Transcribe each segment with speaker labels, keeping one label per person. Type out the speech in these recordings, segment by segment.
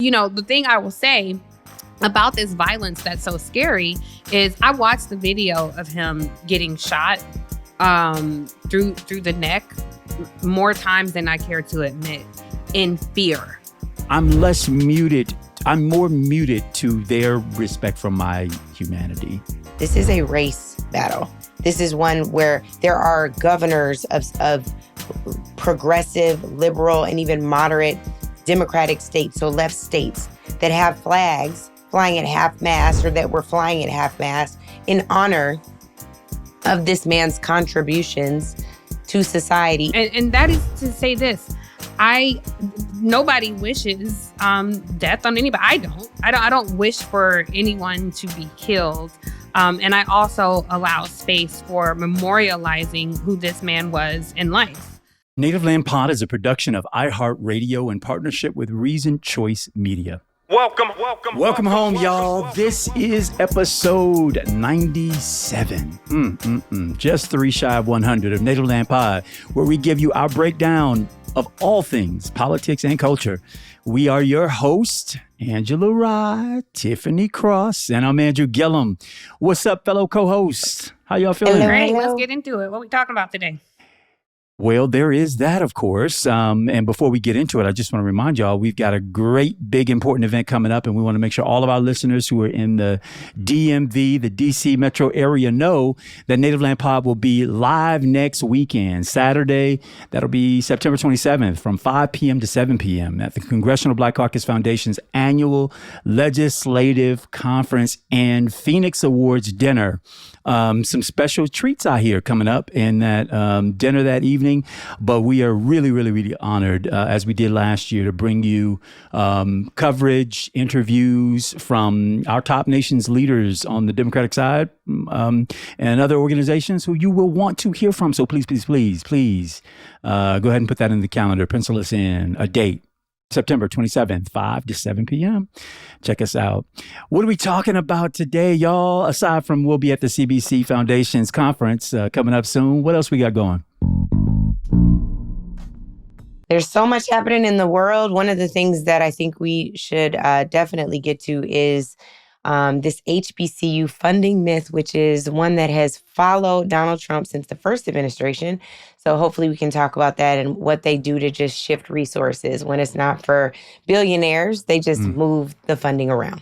Speaker 1: The thing I will say about this violence that's so scary is I watched the video of him getting shot through the neck more times than I care to admit, in fear.
Speaker 2: I'm more muted to their respect for my humanity.
Speaker 3: This is a race battle. This is one where there are governors of progressive, liberal, and even moderate Democratic states, so left states, that have flags flying at half-mast or that were flying at half-mast in honor of this man's contributions to society.
Speaker 1: And that is to say this. Nobody wishes death on anybody. I don't wish for anyone to be killed. And I also allow space for memorializing who this man was in life.
Speaker 2: Native Land Pod is a production of iHeartRadio in partnership with Reason Choice Media. Welcome home, y'all. This is episode 97. Just 3 shy of 100 of Native Land Pod, where we give you our breakdown of all things politics and culture. We are your host, Angela Rye, Tiffany Cross, and I'm Andrew Gillum. What's up, fellow co-hosts? How y'all feeling?
Speaker 1: Great, let's get into it. What are we talking about today?
Speaker 2: Well, there is that, of course. And before we get into it, I just want to remind y'all, we've got a great, big, important event coming up. And we want to make sure all of our listeners who are in the DMV, the DC metro area, know that Native Land Pod will be live next weekend, Saturday. That'll be September 27th from 5 p.m. to 7 p.m. at the Congressional Black Caucus Foundation's annual Legislative Conference and Phoenix Awards dinner. Some special treats out here coming up in that dinner that evening. But we are really, really, really honored, as we did last year, to bring you coverage, interviews from our top nation's leaders on the Democratic side and other organizations who you will want to hear from. So please, please, please, please go ahead and put that in the calendar. Pencil us in a date. September 27th, 5 to 7 p.m. Check us out. What are we talking about today, y'all? Aside from we'll be at the CBC Foundation's conference coming up soon, what else we got going?
Speaker 3: There's so much happening in the world. One of the things that I think we should definitely get to is this HBCU funding myth, which is one that has followed Donald Trump since the first administration. So hopefully we can talk about that and what they do to just shift resources. When it's not for billionaires, they just move the funding around.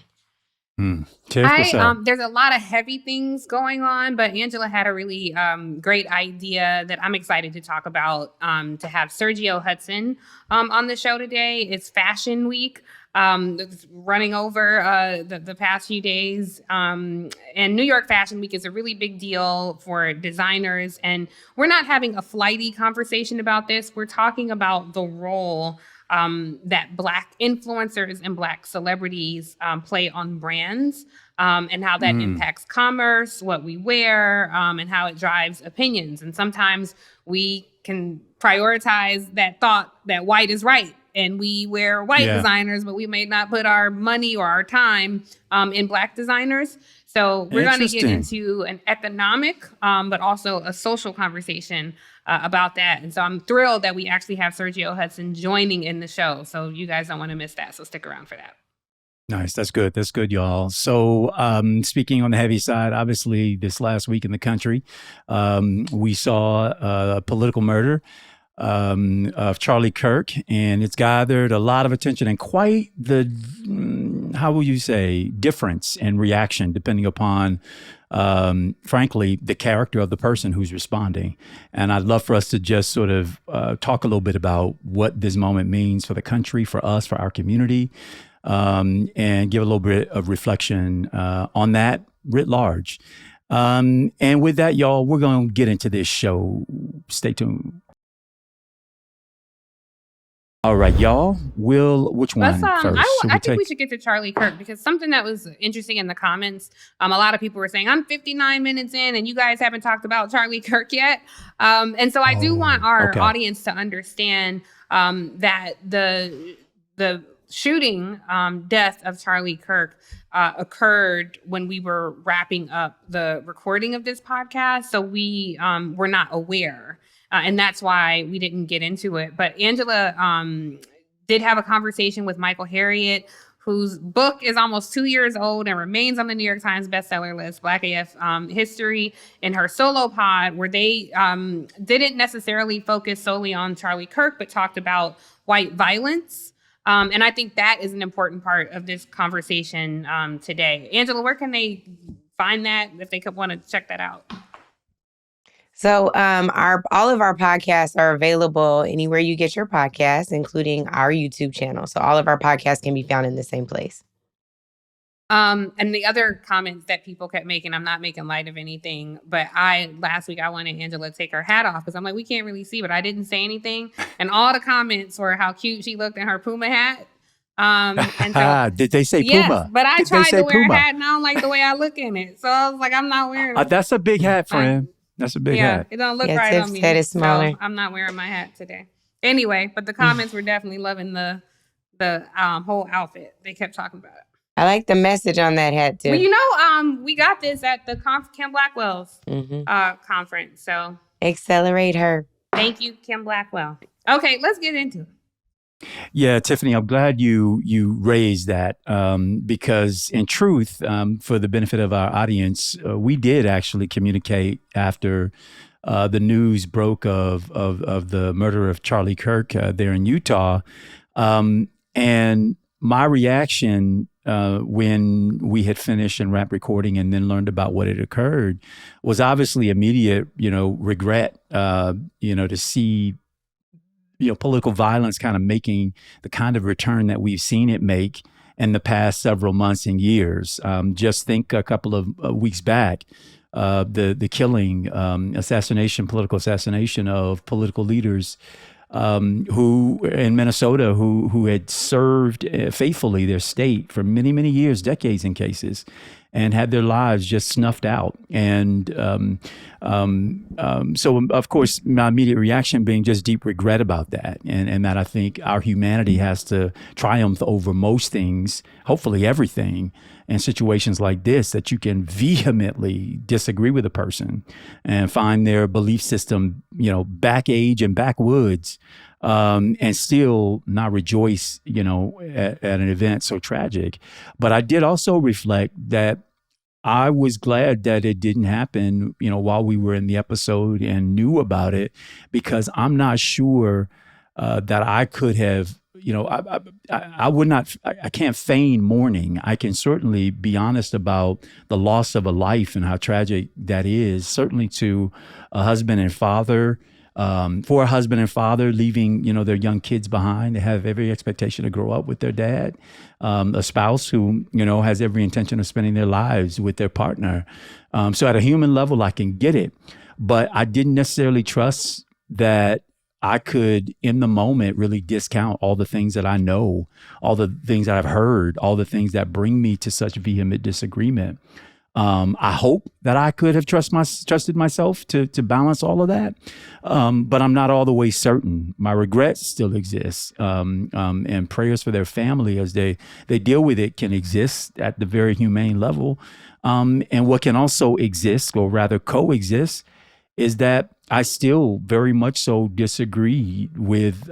Speaker 1: There's a lot of heavy things going on, but Angela had a really great idea that I'm excited to talk about, to have Sergio Hudson on the show today. It's Fashion Week. It's running over the past few days. And New York Fashion Week is a really big deal for designers. And we're not having a flighty conversation about this. We're talking about the role that Black influencers and Black celebrities play on brands, and how that impacts commerce, what we wear, and how it drives opinions. And sometimes we can prioritize that thought that white is right. And we wear white designers, but we may not put our money or our time in Black designers. So we're going to get into an economic, but also a social conversation about that. And so I'm thrilled that we actually have Sergio Hudson joining in the show. So you guys don't want to miss that. So stick around for that.
Speaker 2: Nice. That's good. That's good, y'all. So speaking on the heavy side, obviously this last week in the country, we saw a political murder of Charlie Kirk, and it's gathered a lot of attention and quite the, how will you say, difference in reaction depending upon, frankly, the character of the person who's responding. And I'd love for us to just sort of talk a little bit about what this moment means for the country, for us, for our community, and give a little bit of reflection on that writ large. And with that, y'all, we're going to get into this show. Stay tuned. All right, y'all. Which one first?
Speaker 1: I think we should get to Charlie Kirk, because something that was interesting in the comments, a lot of people were saying, I'm 59 minutes in and you guys haven't talked about Charlie Kirk yet. And so I do want our audience to understand that the shooting, death of Charlie Kirk occurred when we were wrapping up the recording of this podcast. So we were not aware. And that's why we didn't get into it. But Angela did have a conversation with Michael Harriot, whose book is almost 2 years old and remains on the New York Times bestseller list, Black AF History, in her solo pod, where they didn't necessarily focus solely on Charlie Kirk, but talked about white violence. And I think that is an important part of this conversation today. Angela, where can they find that if they want to check that out?
Speaker 3: So all of our podcasts are available anywhere you get your podcasts, including our YouTube channel. So all of our podcasts can be found in the same place.
Speaker 1: And the other comments that people kept making, I'm not making light of anything, but last week I wanted Angela to take her hat off because I'm like, we can't really see, but I didn't say anything. And all the comments were how cute she looked in her Puma hat. And so,
Speaker 2: did they say
Speaker 1: yes,
Speaker 2: Puma?
Speaker 1: But I tried to wear
Speaker 2: Puma?
Speaker 1: A hat and I don't like the way I look in it. So I was like, I'm not wearing it.
Speaker 2: That's a big hat, friend. That's a big hat.
Speaker 1: It don't look right on me.
Speaker 3: Head is smaller.
Speaker 1: So I'm not wearing my hat today. Anyway, but the comments were definitely loving the whole outfit. They kept talking about it.
Speaker 3: I like the message on that hat too.
Speaker 1: Well, we got this at the Kim Blackwell's conference. So
Speaker 3: accelerate her.
Speaker 1: Thank you, Kim Blackwell. Okay, let's get into it.
Speaker 2: Yeah, Tiffany, I'm glad you raised that because in truth, for the benefit of our audience, we did actually communicate after the news broke of the murder of Charlie Kirk there in Utah. And my reaction when we had finished and wrapped recording and then learned about what had occurred was obviously immediate, regret, to see political violence kind of making the kind of return that we've seen it make in the past several months and years. Just think a couple of weeks back, the killing, political assassination of political leaders who in Minnesota who had served faithfully their state for many, many years, decades in cases, and had their lives just snuffed out. And so, of course, my immediate reaction being just deep regret about that. And that I think our humanity has to triumph over most things, hopefully everything, in situations like this, that you can vehemently disagree with a person and find their belief system, back age and backwoods, and still not rejoice, at an event so tragic. But I did also reflect that I was glad that it didn't happen, while we were in the episode and knew about it, because I'm not sure that I could have, I would not, I can't feign mourning. I can certainly be honest about the loss of a life and how tragic that is, certainly to a husband and father, for a husband and father leaving, their young kids behind. They have every expectation to grow up with their dad, a spouse who, has every intention of spending their lives with their partner. So at a human level, I can get it, but I didn't necessarily trust that I could, in the moment, really discount all the things that I know, all the things that I've heard, all the things that bring me to such vehement disagreement. I hope that I could have trusted myself to balance all of that, but I'm not all the way certain. My regrets still exist, and prayers for their family as they deal with it can exist at the very humane level. And what can also exist, or rather coexist, is that I still very much so disagree with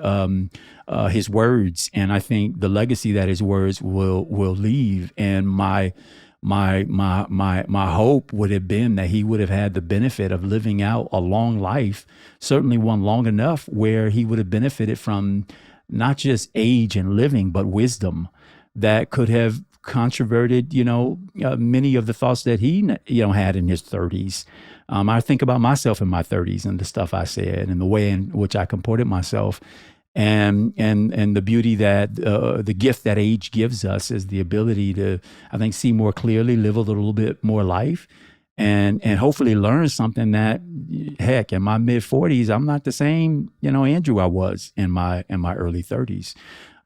Speaker 2: his words, and I think the legacy that his words will leave. And my hope would have been that he would have had the benefit of living out a long life, certainly one long enough where he would have benefited from not just age and living, but wisdom that could have controverted, many of the thoughts that he, had in his 30s. I think about myself in my 30s and the stuff I said and the way in which I comported myself. And the beauty that the gift that age gives us is the ability to, I think, see more clearly, live a little bit more life, and hopefully learn something that, heck, in my mid 40s, I'm not the same, Andrew I was in my early 30s.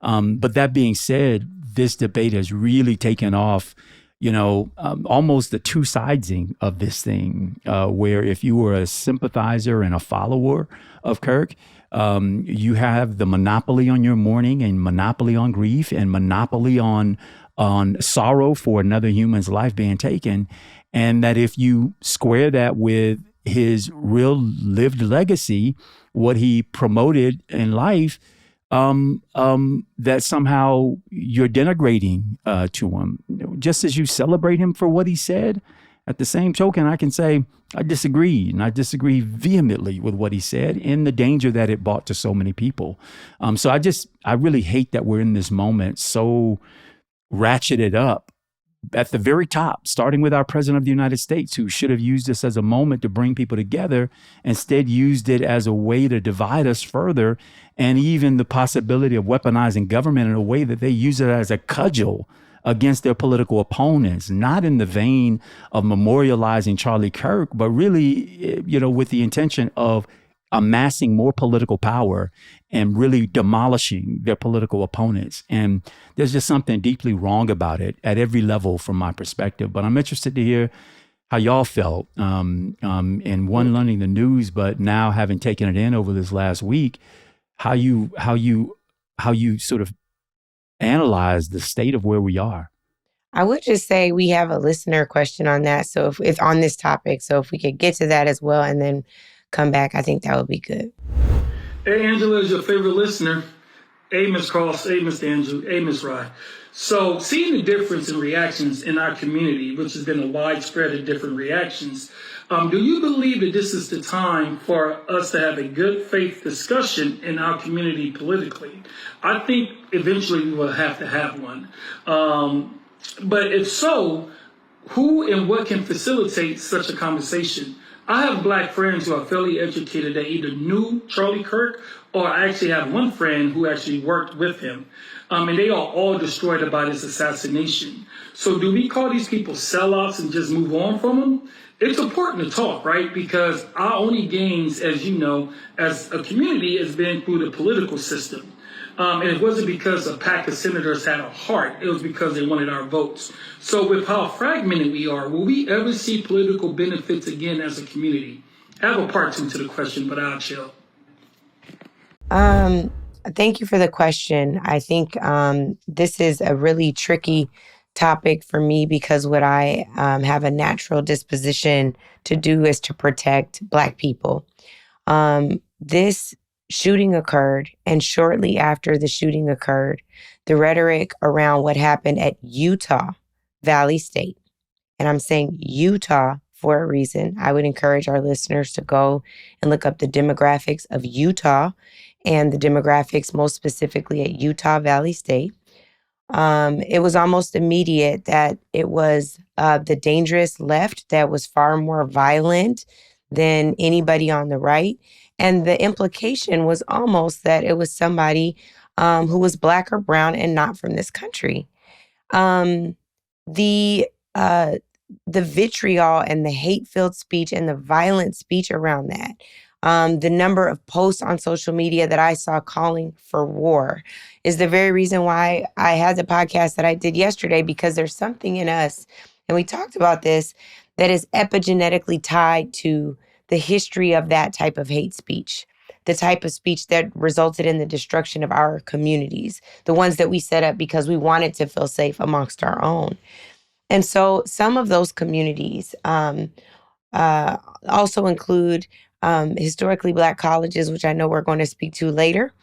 Speaker 2: But that being said, this debate has really taken off, almost the two-siding of this thing, where if you were a sympathizer and a follower of Kirk, you have the monopoly on your mourning and monopoly on grief and monopoly on sorrow for another human's life being taken. And that if you square that with his real lived legacy, what he promoted in life, that somehow you're denigrating to him, just as you celebrate him for what he said. At the same token, I can say I disagree, and I disagree vehemently with what he said and the danger that it brought to so many people. So I really hate that we're in this moment so ratcheted up at the very top, starting with our president of the United States, who should have used this as a moment to bring people together, instead used it as a way to divide us further, and even the possibility of weaponizing government in a way that they use it as a cudgel against their political opponents, not in the vein of memorializing Charlie Kirk, but really, with the intention of amassing more political power and really demolishing their political opponents. And there's just something deeply wrong about it at every level from my perspective. But I'm interested to hear how y'all felt in one, learning the news, but now having taken it in over this last week, how you sort of analyze the state of where we are.
Speaker 3: I would just say we have a listener question on that. So if it's on this topic, so if we could get to that as well and then come back, I think that would be good.
Speaker 4: Hey, Angela is your favorite listener. Hey, Ms. Cross. Hey, Mr. Andrew. Hey, Ms. Rye. So seeing the difference in reactions in our community, which has been a widespread of different reactions, do you believe that this is the time for us to have a good faith discussion in our community politically? I think eventually we will have to have one. But if so, who and what can facilitate such a conversation? I have Black friends who are fairly educated that either knew Charlie Kirk, or I actually have one friend who actually worked with him. And they are all destroyed about his assassination. So do we call these people sellouts and just move on from them? It's important to talk, right? Because our only gains, as you know, as a community has been through the political system. And it wasn't because a pack of senators had a heart. It was because they wanted our votes. So with how fragmented we are, will we ever see political benefits again as a community? I have a part 2 to the question, but I'll chill.
Speaker 3: Thank you for the question. I think this is a really tricky topic for me because what I have a natural disposition to do is to protect Black people. This shooting occurred, and shortly after the shooting occurred, the rhetoric around what happened at Utah Valley State, and I'm saying Utah for a reason. I would encourage our listeners to go and look up the demographics of Utah and the demographics most specifically at Utah Valley State. It was almost immediate that it was the dangerous left that was far more violent than anybody on the right. And the implication was almost that it was somebody who was Black or brown and not from this country. The vitriol and the hate-filled speech and the violent speech around that, the number of posts on social media that I saw calling for war is the very reason why I had the podcast that I did yesterday, because there's something in us, and we talked about this, that is epigenetically tied to the history of that type of hate speech, the type of speech that resulted in the destruction of our communities, the ones that we set up because we wanted to feel safe amongst our own. And so some of those communities also include historically Black colleges, which I know we're going to speak to later.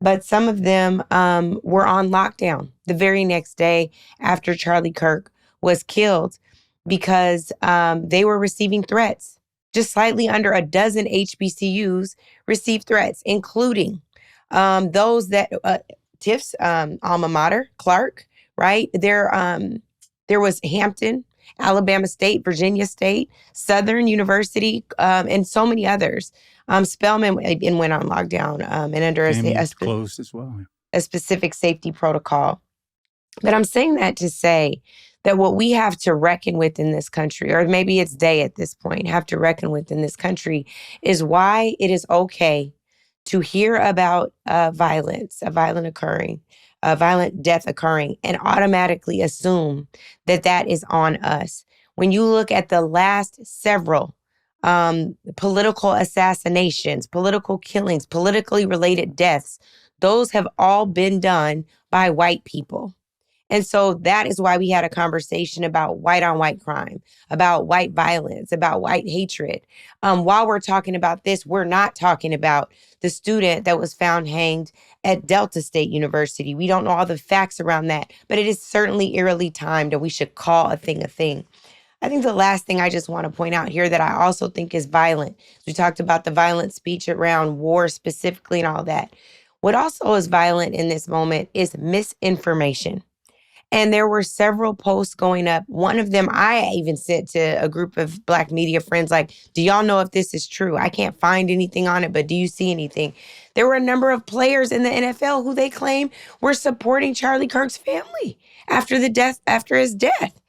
Speaker 3: But some of them were on lockdown the very next day after Charlie Kirk was killed because they were receiving threats. Just slightly under a dozen HBCUs received threats, including those that Tiff's alma mater, Clark, right? There was Hampton, Alabama State, Virginia State, Southern University, and so many others. Spelman went on lockdown and under
Speaker 2: closed as well.
Speaker 3: A specific safety protocol. But I'm saying that to say that what we have to reckon with in this country, or maybe it's they at this point, have to reckon with in this country, is why it is okay to hear about violence, a violent death occurring, and automatically assume that that is on us. When you look at the last several political assassinations, political killings, politically related deaths, those have all been done by white people. And so that is why we had a conversation about white on white crime, about white violence, about white hatred. While we're talking about this, we're not talking about the student that was found hanged at Delta State University. We don't know all the facts around that, but it is certainly eerily timed, and we should call a thing a thing. I think the last thing I just want to point out here that I also think is violent. We talked about the violent speech around war specifically and all that. What also is violent in this moment is misinformation. And there were several posts going up. One of them I even sent to a group of Black media friends, like, do y'all know if this is true? I can't find anything on it, but do you see anything? There were a number of players in the NFL who they claim were supporting Charlie Kirk's family after his death.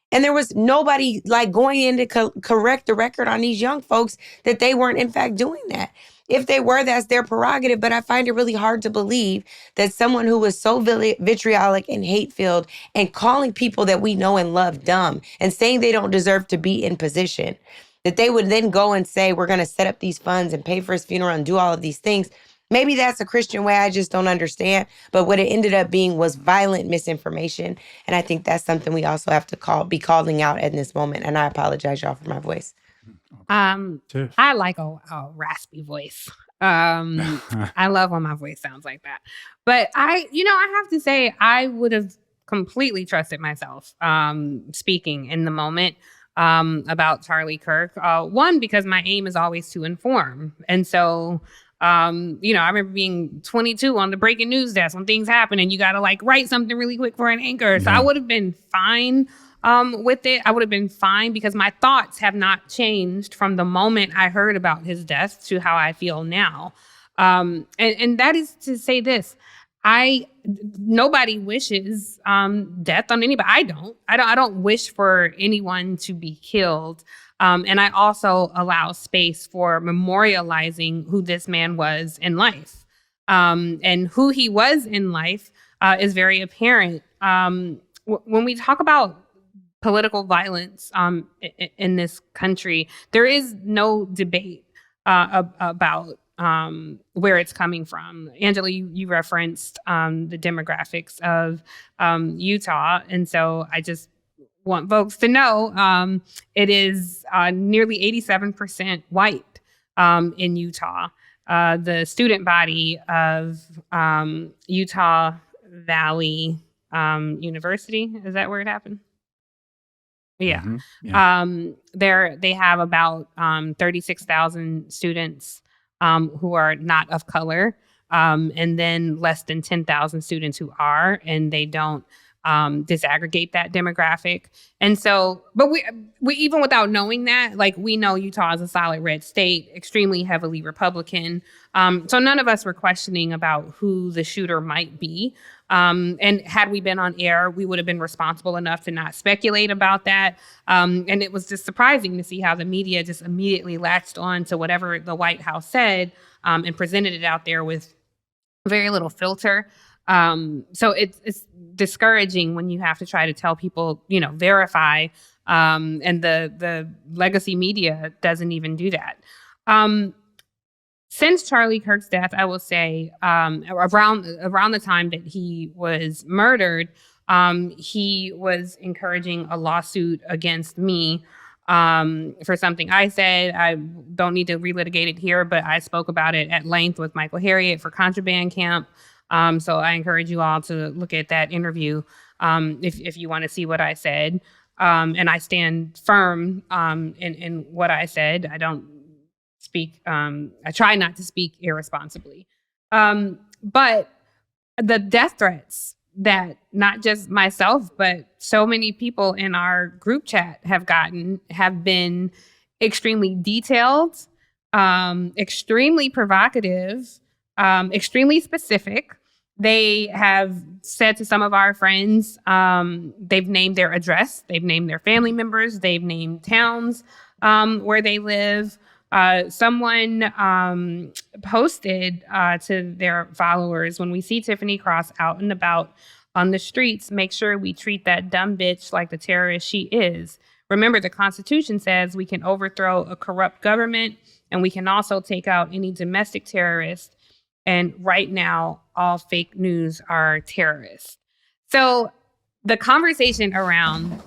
Speaker 3: And there was nobody like going in to correct the record on these young folks that they weren't in fact doing that. If they were, that's their prerogative. But I find it really hard to believe that someone who was so vitriolic and hate-filled and calling people that we know and love dumb and saying they don't deserve to be in position, that they would then go and say, we're going to set up these funds and pay for his funeral and do all of these things. Maybe that's a Christian way. I just don't understand. But what it ended up being was violent misinformation. And I think that's something we also have to be calling out in this moment. And I apologize, y'all, for my voice.
Speaker 1: I like a raspy voice. I love when my voice sounds like that. But I have to say, I would have completely trusted myself speaking in the moment about Charlie Kirk. One, because my aim is always to inform. And so, I remember being 22 on the breaking news desk when things happen and you got to like write something really quick for an anchor. So I would have been fine with it. I would have been fine because my thoughts have not changed from the moment I heard about his death to how I feel now. And that is to say this. Nobody wishes death on anybody. I don't wish for anyone to be killed. And I also allow space for memorializing who this man was in life. And who he was in life is very apparent. When we talk about political violence in this country, there is no debate about where it's coming from. Angela, you referenced the demographics of Utah. And so I just want folks to know it is nearly 87% white in Utah. The student body of Utah Valley University, is that where it happened? Yeah. Mm-hmm. Yeah. They have about 36,000 students who are not of color, and then less than 10,000 students who are, and they don't disaggregate that demographic. And so, but we even without knowing that, like, we know Utah is a solid red state, extremely heavily Republican. So none of us were questioning about who the shooter might be. And had we been on air, we would have been responsible enough to not speculate about that. And it was just surprising to see how the media just immediately latched on to whatever the White House said and presented it out there with very little filter. So it's discouraging when you have to try to tell people, verify, and the legacy media doesn't even do that. Since Charlie Kirk's death, I will say, around the time that he was murdered, he was encouraging a lawsuit against me for something I said. I don't need to relitigate it here, but I spoke about it at length with Michael Harriot for Contraband Camp. So I encourage you all to look at that interview if you want to see what I said. And I stand firm in what I said. I don't speak. I try not to speak irresponsibly. But the death threats that not just myself, but so many people in our group chat have gotten have been extremely detailed, extremely provocative, extremely specific. They have said to some of our friends, they've named their address, they've named their family members, they've named towns where they live. Someone posted to their followers, when we see Tiffany Cross out and about on the streets, make sure we treat that dumb bitch like the terrorist she is. Remember, the Constitution says we can overthrow a corrupt government and we can also take out any domestic terrorist. And right now, all fake news are terrorists. So the conversation around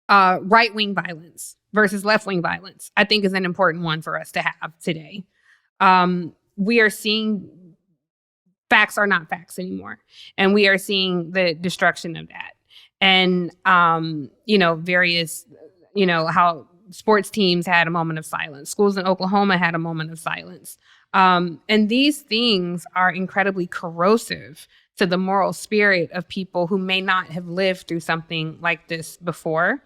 Speaker 1: right-wing violence versus left-wing violence, I think, is an important one for us to have today. We are seeing facts are not facts anymore, and we are seeing the destruction of that. And, various, how sports teams had a moment of silence. Schools in Oklahoma had a moment of silence. And these things are incredibly corrosive to the moral spirit of people who may not have lived through something like this before.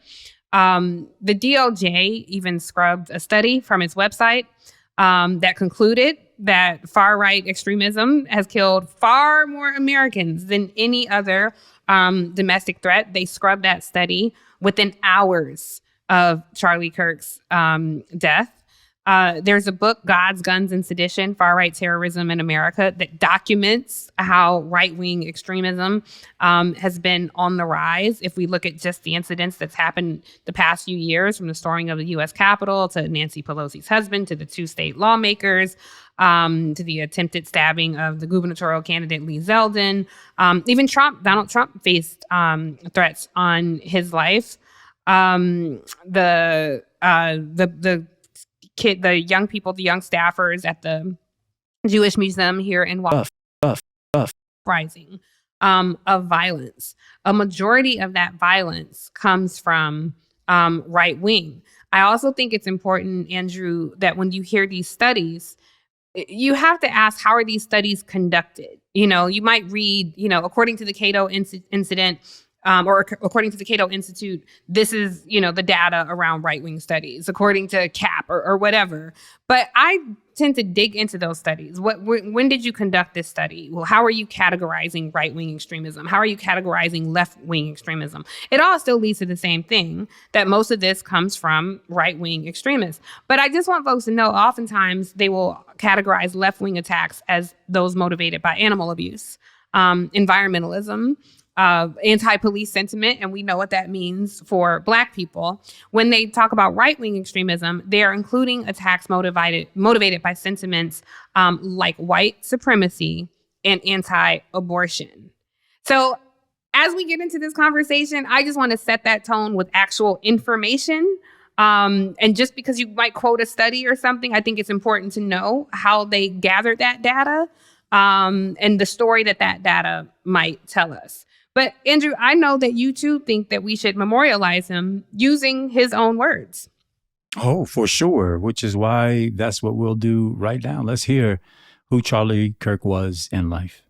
Speaker 1: The DOJ even scrubbed a study from its website that concluded that far-right extremism has killed far more Americans than any other domestic threat. They scrubbed that study within hours of Charlie Kirk's death. There's a book, Gods, Guns, and Sedition, Far-Right Terrorism in America, that documents how right-wing extremism has been on the rise. If we look at just the incidents that's happened the past few years, from the storming of the U.S. Capitol to Nancy Pelosi's husband, to the two state lawmakers, to the attempted stabbing of the gubernatorial candidate Lee Zeldin. Even Donald Trump faced threats on his life. The young people, the young staffers at the Jewish Museum here in Washington, rising of violence. A majority of that violence comes from right wing. I also think it's important, Andrew, that when you hear these studies, you have to ask, how are these studies conducted? You might read, according to the Cato incident, or according to the Cato Institute, this is, the data around right-wing studies, according to CAP or whatever. But I tend to dig into those studies. When did you conduct this study? Well, how are you categorizing right-wing extremism? How are you categorizing left-wing extremism? It all still leads to the same thing, that most of this comes from right-wing extremists. But I just want folks to know, oftentimes they will categorize left-wing attacks as those motivated by animal abuse, environmentalism, anti-police sentiment, and we know what that means for Black people. When they talk about right-wing extremism, they are including attacks motivated by sentiments like white supremacy and anti-abortion. So as we get into this conversation, I just want to set that tone with actual information. And just because you might quote a study or something, I think it's important to know how they gathered that data and the story that data might tell us. But Andrew, I know that you too think that we should memorialize him using his own words.
Speaker 2: Oh, for sure, which is why that's what we'll do right now. Let's hear who Charlie Kirk was in life.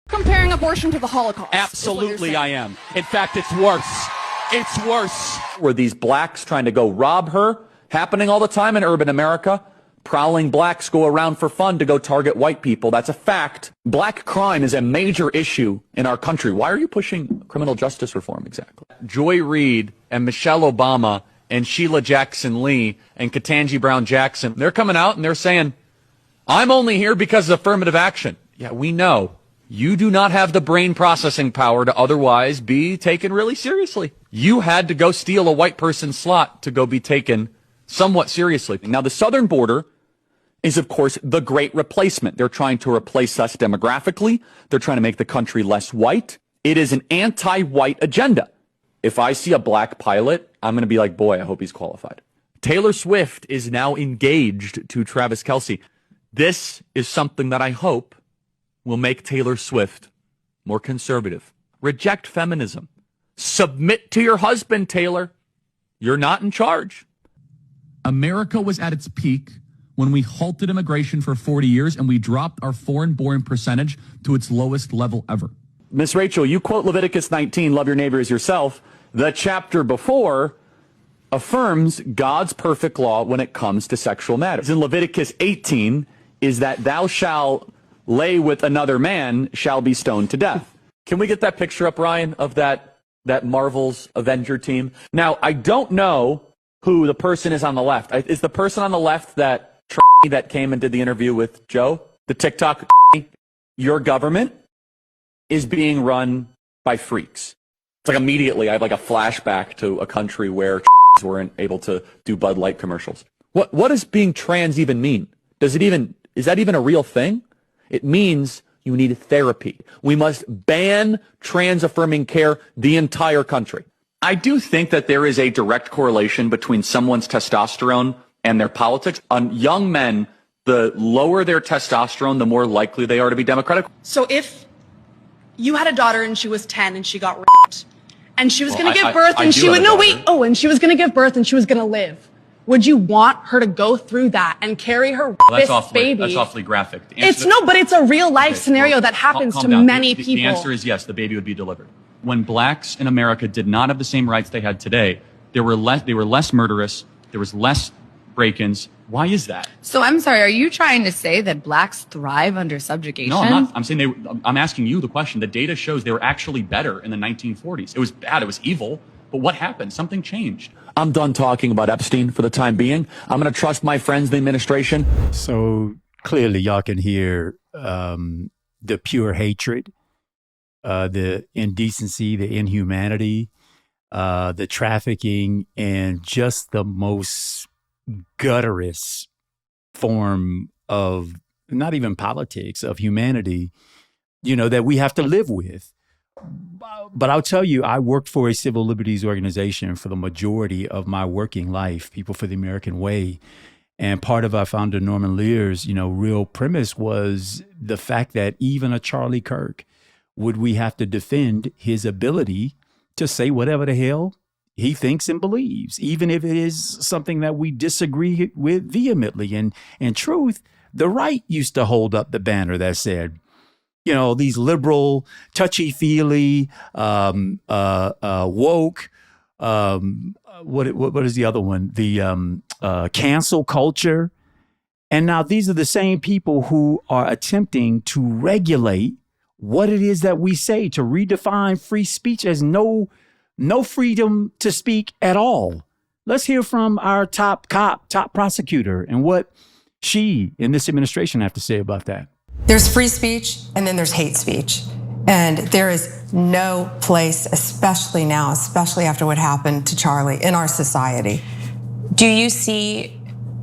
Speaker 5: Comparing abortion to the Holocaust.
Speaker 6: Absolutely, I am. In fact, it's worse. It's worse. Were these blacks trying to go rob her? Happening all the time in urban America. Prowling blacks go around for fun to go target white people. That's a fact. Black crime is a major issue in our country. Why are you pushing criminal justice reform exactly? Joy Reid and Michelle Obama and Sheila Jackson Lee and Ketanji Brown Jackson, they're coming out and they're saying, I'm only here because of affirmative action. Yeah, we know. You do not have the brain processing power to otherwise be taken really seriously. You had to go steal a white person's slot to go be taken somewhat seriously. Now, the southern border is, of course, the great replacement. They're trying to replace us demographically. They're trying to make the country less white. It is an anti-white agenda. If I see a black pilot, I'm going to be like, boy, I hope he's qualified. Taylor Swift is now engaged to Travis Kelce. This is something that I hope will make Taylor Swift more conservative. Reject feminism. Submit to your husband, Taylor. You're not in charge.
Speaker 7: America was at its peak when we halted immigration for 40 years and we dropped our foreign-born percentage to its lowest level ever.
Speaker 6: Miss Rachel, you quote Leviticus 19, love your neighbor as yourself. The chapter before affirms God's perfect law when it comes to sexual matters. In Leviticus 18 is that thou shalt lay with another man shall be stoned to death. Can we get that picture up, Ryan, of that Marvel's Avenger team? Now, I don't know who the person is on the left. Is the person on the left that came and did the interview with Joe? The TikTok? Your government is being run by freaks. It's like immediately I have like a flashback to a country where weren't able to do Bud Light commercials. What does being trans even mean? Is that even a real thing? It means You need therapy. We must ban trans-affirming care, the entire country. I do think that there is a direct correlation between someone's testosterone and their politics. On young men, the lower their testosterone, the more likely they are to be Democratic.
Speaker 5: So if you had a daughter and she was 10 and she got raped, and she was going to give birth and she would, and she was going to give birth and she was going to live, would you want her to go through that and carry her baby?
Speaker 7: That's awfully graphic.
Speaker 5: It's a real life scenario that happens to many people.
Speaker 7: The answer is yes, the baby would be delivered. When blacks in America did not have the same rights they had today, they were less murderous, there was less break-ins. Why is that?
Speaker 8: So I'm sorry, are you trying to say that blacks thrive under subjugation?
Speaker 7: No, I'm not. I'm saying I'm asking you the question. The data shows they were actually better in the 1940s. It was bad, it was evil, but what happened? Something changed.
Speaker 6: I'm done talking about Epstein for the time being. I'm going to trust my friends in the administration.
Speaker 2: So clearly y'all can hear the pure hatred, the indecency, the inhumanity, the trafficking, and just the most gutterous form of not even politics, of humanity, that we have to live with. But I'll tell you, I worked for a civil liberties organization for the majority of my working life, People for the American Way. And part of our founder, Norman Lear's, real premise was the fact that even a Charlie Kirk, would we have to defend his ability to say whatever the hell he thinks and believes, even if it is something that we disagree with vehemently. And in truth, the right used to hold up the banner that said, these liberal, touchy-feely, woke, what is the other one? The cancel culture. And now these are the same people who are attempting to regulate what it is that we say, to redefine free speech as no freedom to speak at all. Let's hear from our top prosecutor, and what she and this administration have to say about that.
Speaker 9: There's free speech, and then there's hate speech. And there is no place, especially now, especially after what happened to Charlie, in our society.
Speaker 10: Do you see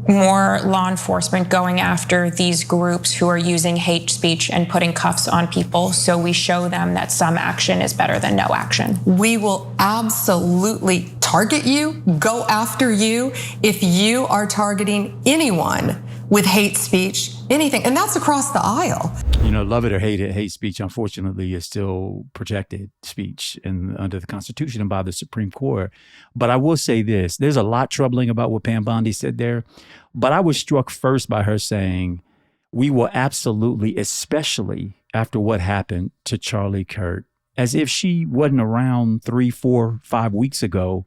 Speaker 10: more law enforcement going after these groups who are using hate speech and putting cuffs on people, so we show them that some action is better than no action?
Speaker 9: We will absolutely target you, go after you, if you are targeting anyone with hate speech, anything. And that's across the aisle.
Speaker 2: Love it or hate it, hate speech, unfortunately, is still protected speech under the Constitution and by the Supreme Court. But I will say this, there's a lot troubling about what Pam Bondi said there. But I was struck first by her saying, we will absolutely, especially after what happened to Charlie Kirk, as if she wasn't around 3, 4, 5 weeks ago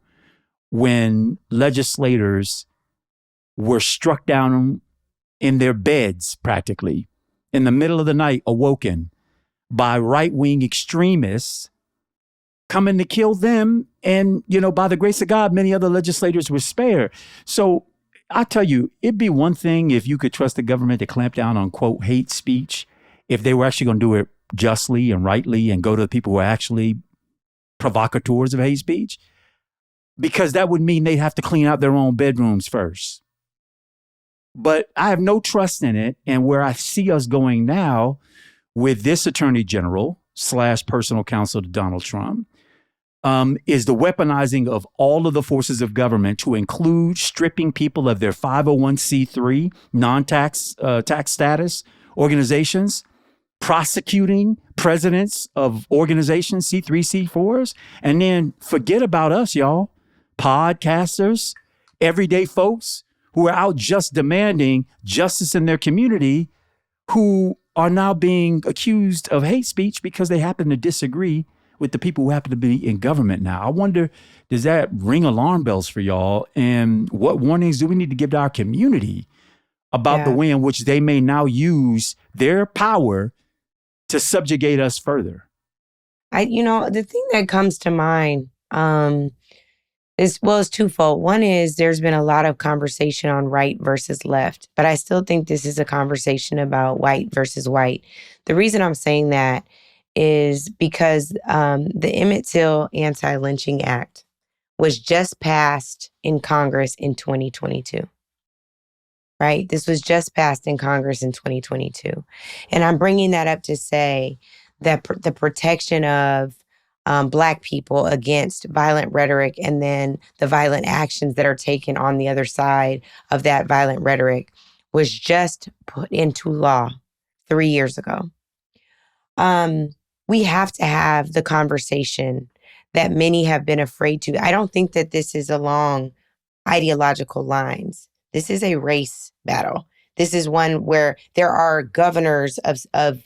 Speaker 2: when legislators were struck down in their beds, practically, in the middle of the night, awoken by right-wing extremists coming to kill them. And, by the grace of God, many other legislators were spared. So I tell you, it'd be one thing if you could trust the government to clamp down on, quote, hate speech, if they were actually going to do it justly and rightly and go to the people who are actually provocateurs of hate speech, because that would mean they'd have to clean out their own bedrooms first. But I have no trust in it. And where I see us going now with this Attorney General / personal counsel to Donald Trump is the weaponizing of all of the forces of government, to include stripping people of their 501c3 non-tax tax status organizations, prosecuting presidents of organizations, C3, C4s, and then forget about us, y'all, podcasters, everyday folks who are out just demanding justice in their community, who are now being accused of hate speech because they happen to disagree with the people who happen to be in government now. I wonder, does that ring alarm bells for y'all? And what warnings do we need to give to our community about the way in which they may now use their power to subjugate us further?
Speaker 3: The thing that comes to mind is twofold. One is there's been a lot of conversation on right versus left, but I still think this is a conversation about white versus white. The reason I'm saying that is because the Emmett Till Anti-Lynching Act was just passed in Congress in 2022. right? This was just passed in Congress in 2022. And I'm bringing that up to say that the protection of Black people against violent rhetoric and then the violent actions that are taken on the other side of that violent rhetoric was just put into law 3 years ago. We have to have the conversation that many have been afraid to. I don't think that this is along ideological lines. This is a race battle. This is one where there are governors of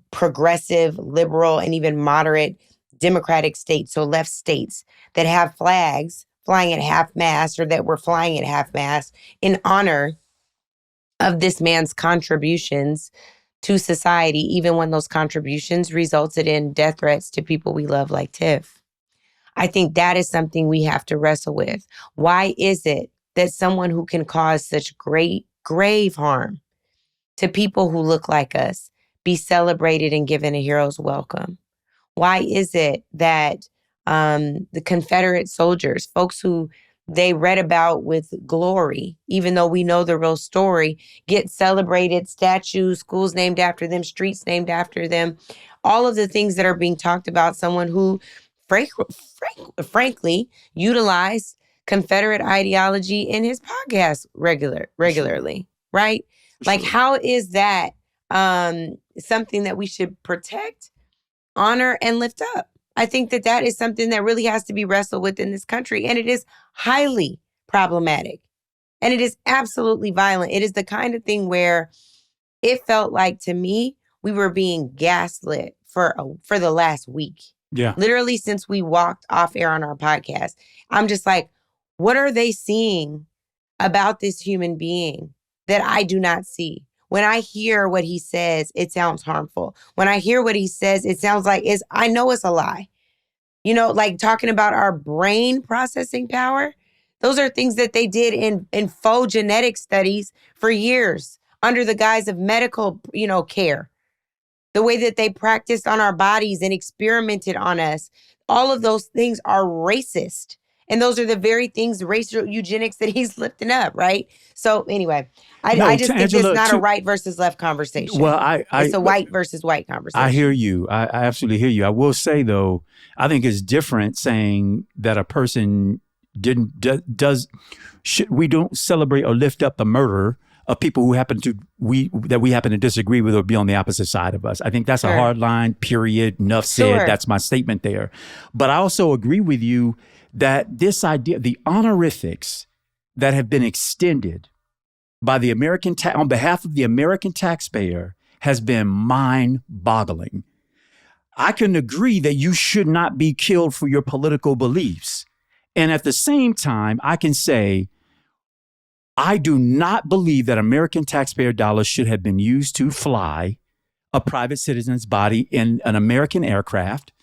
Speaker 3: progressive, liberal, and even moderate Democratic states, so left states, that have flags flying at half-mast or that were flying at half-mast in honor of this man's contributions to society, even when those contributions resulted in death threats to people we love like Tiff. I think that is something we have to wrestle with. Why is it that someone who can cause such grave harm to people who look like us be celebrated and given a hero's welcome? Why is it that the Confederate soldiers, folks who they read about with glory, even though we know the real story, get celebrated, statues, schools named after them, streets named after them, all of the things that are being talked about, someone who frankly utilized Confederate ideology in his podcast regularly, right? Like, how is that something that we should protect, honor, and lift up? I think that that is something that really has to be wrestled with in this country. And it is highly problematic. And it is absolutely violent. It is the kind of thing where it felt like, to me, we were being gaslit for the last week.
Speaker 2: Yeah.
Speaker 3: Literally since we walked off air on our podcast. I'm just like, what are they seeing about this human being that I do not see? When I hear what he says, it sounds harmful. When I hear what he says, it sounds like I know it's a lie. You know, like talking about our brain processing power. Those are things that they did in faux genetic studies for years under the guise of medical, care. The way that they practiced on our bodies and experimented on us. All of those things are racist. And those are the very things, racial eugenics, that he's lifting up, right? So anyway, I just think it's not a right versus left conversation.
Speaker 2: Well,
Speaker 3: it's a white versus white conversation.
Speaker 2: I hear you. I absolutely hear you. I will say, though, I think it's different saying that a person we don't celebrate or lift up the murder of people who we happen to disagree with or be on the opposite side of us. I think that's a hard line, period. Enough said.
Speaker 3: Sure.
Speaker 2: That's my statement there. But I also agree with you that this idea, the honorifics that have been extended by the on behalf of the American taxpayer has been mind-boggling. I can agree that you should not be killed for your political beliefs. And at the same time, I can say, I do not believe that American taxpayer dollars should have been used to fly a private citizen's body in an American aircraft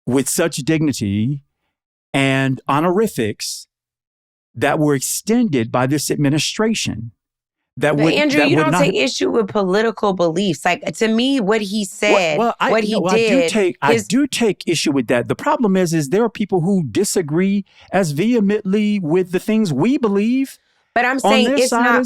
Speaker 2: with such dignity and honorifics that were extended by this administration.
Speaker 3: Andrew, you don't take issue with political beliefs. Like, to me, what he said, I
Speaker 2: do take issue with that. The problem is there are people who disagree as vehemently with the things we believe.
Speaker 3: But I'm saying it's not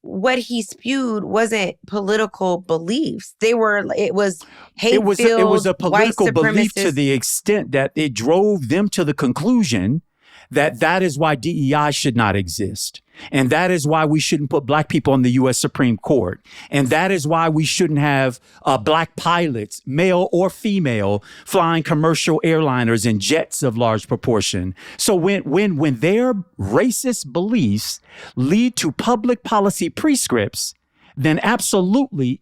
Speaker 3: what he spewed wasn't political beliefs. It was hate-filled,
Speaker 2: it was a political
Speaker 3: white
Speaker 2: belief
Speaker 3: supremacist.
Speaker 2: to the extent that it drove them to the conclusion that is why DEI should not exist. And that is why we shouldn't put Black people on the U.S. Supreme Court. And that is why we shouldn't have Black pilots, male or female, flying commercial airliners in jets of large proportion. So when their racist beliefs lead to public policy prescripts, then absolutely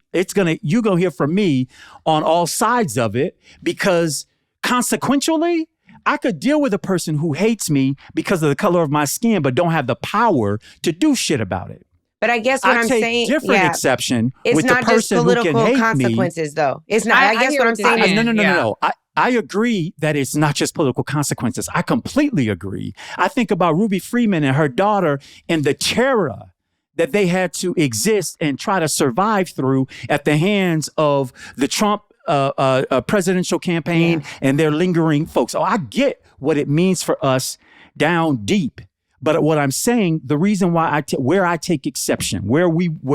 Speaker 2: you're gonna hear from me on all sides of it, because consequentially, I could deal with a person who hates me because of the color of my skin, but don't have the power to do shit about it.
Speaker 3: But I guess what I'm saying,
Speaker 2: different exception
Speaker 3: it's
Speaker 2: with
Speaker 3: not
Speaker 2: the person who can hate
Speaker 3: just political consequences, though. It's not. I guess what I'm saying is
Speaker 2: no. I agree that it's not just political consequences. I completely agree. I think about Ruby Freeman and her daughter and the terror that they had to exist and try to survive through at the hands of the Trump presidential campaign and their lingering folks. Oh, I get what it means for us down deep But what I'm saying, the reason why where I take exception, where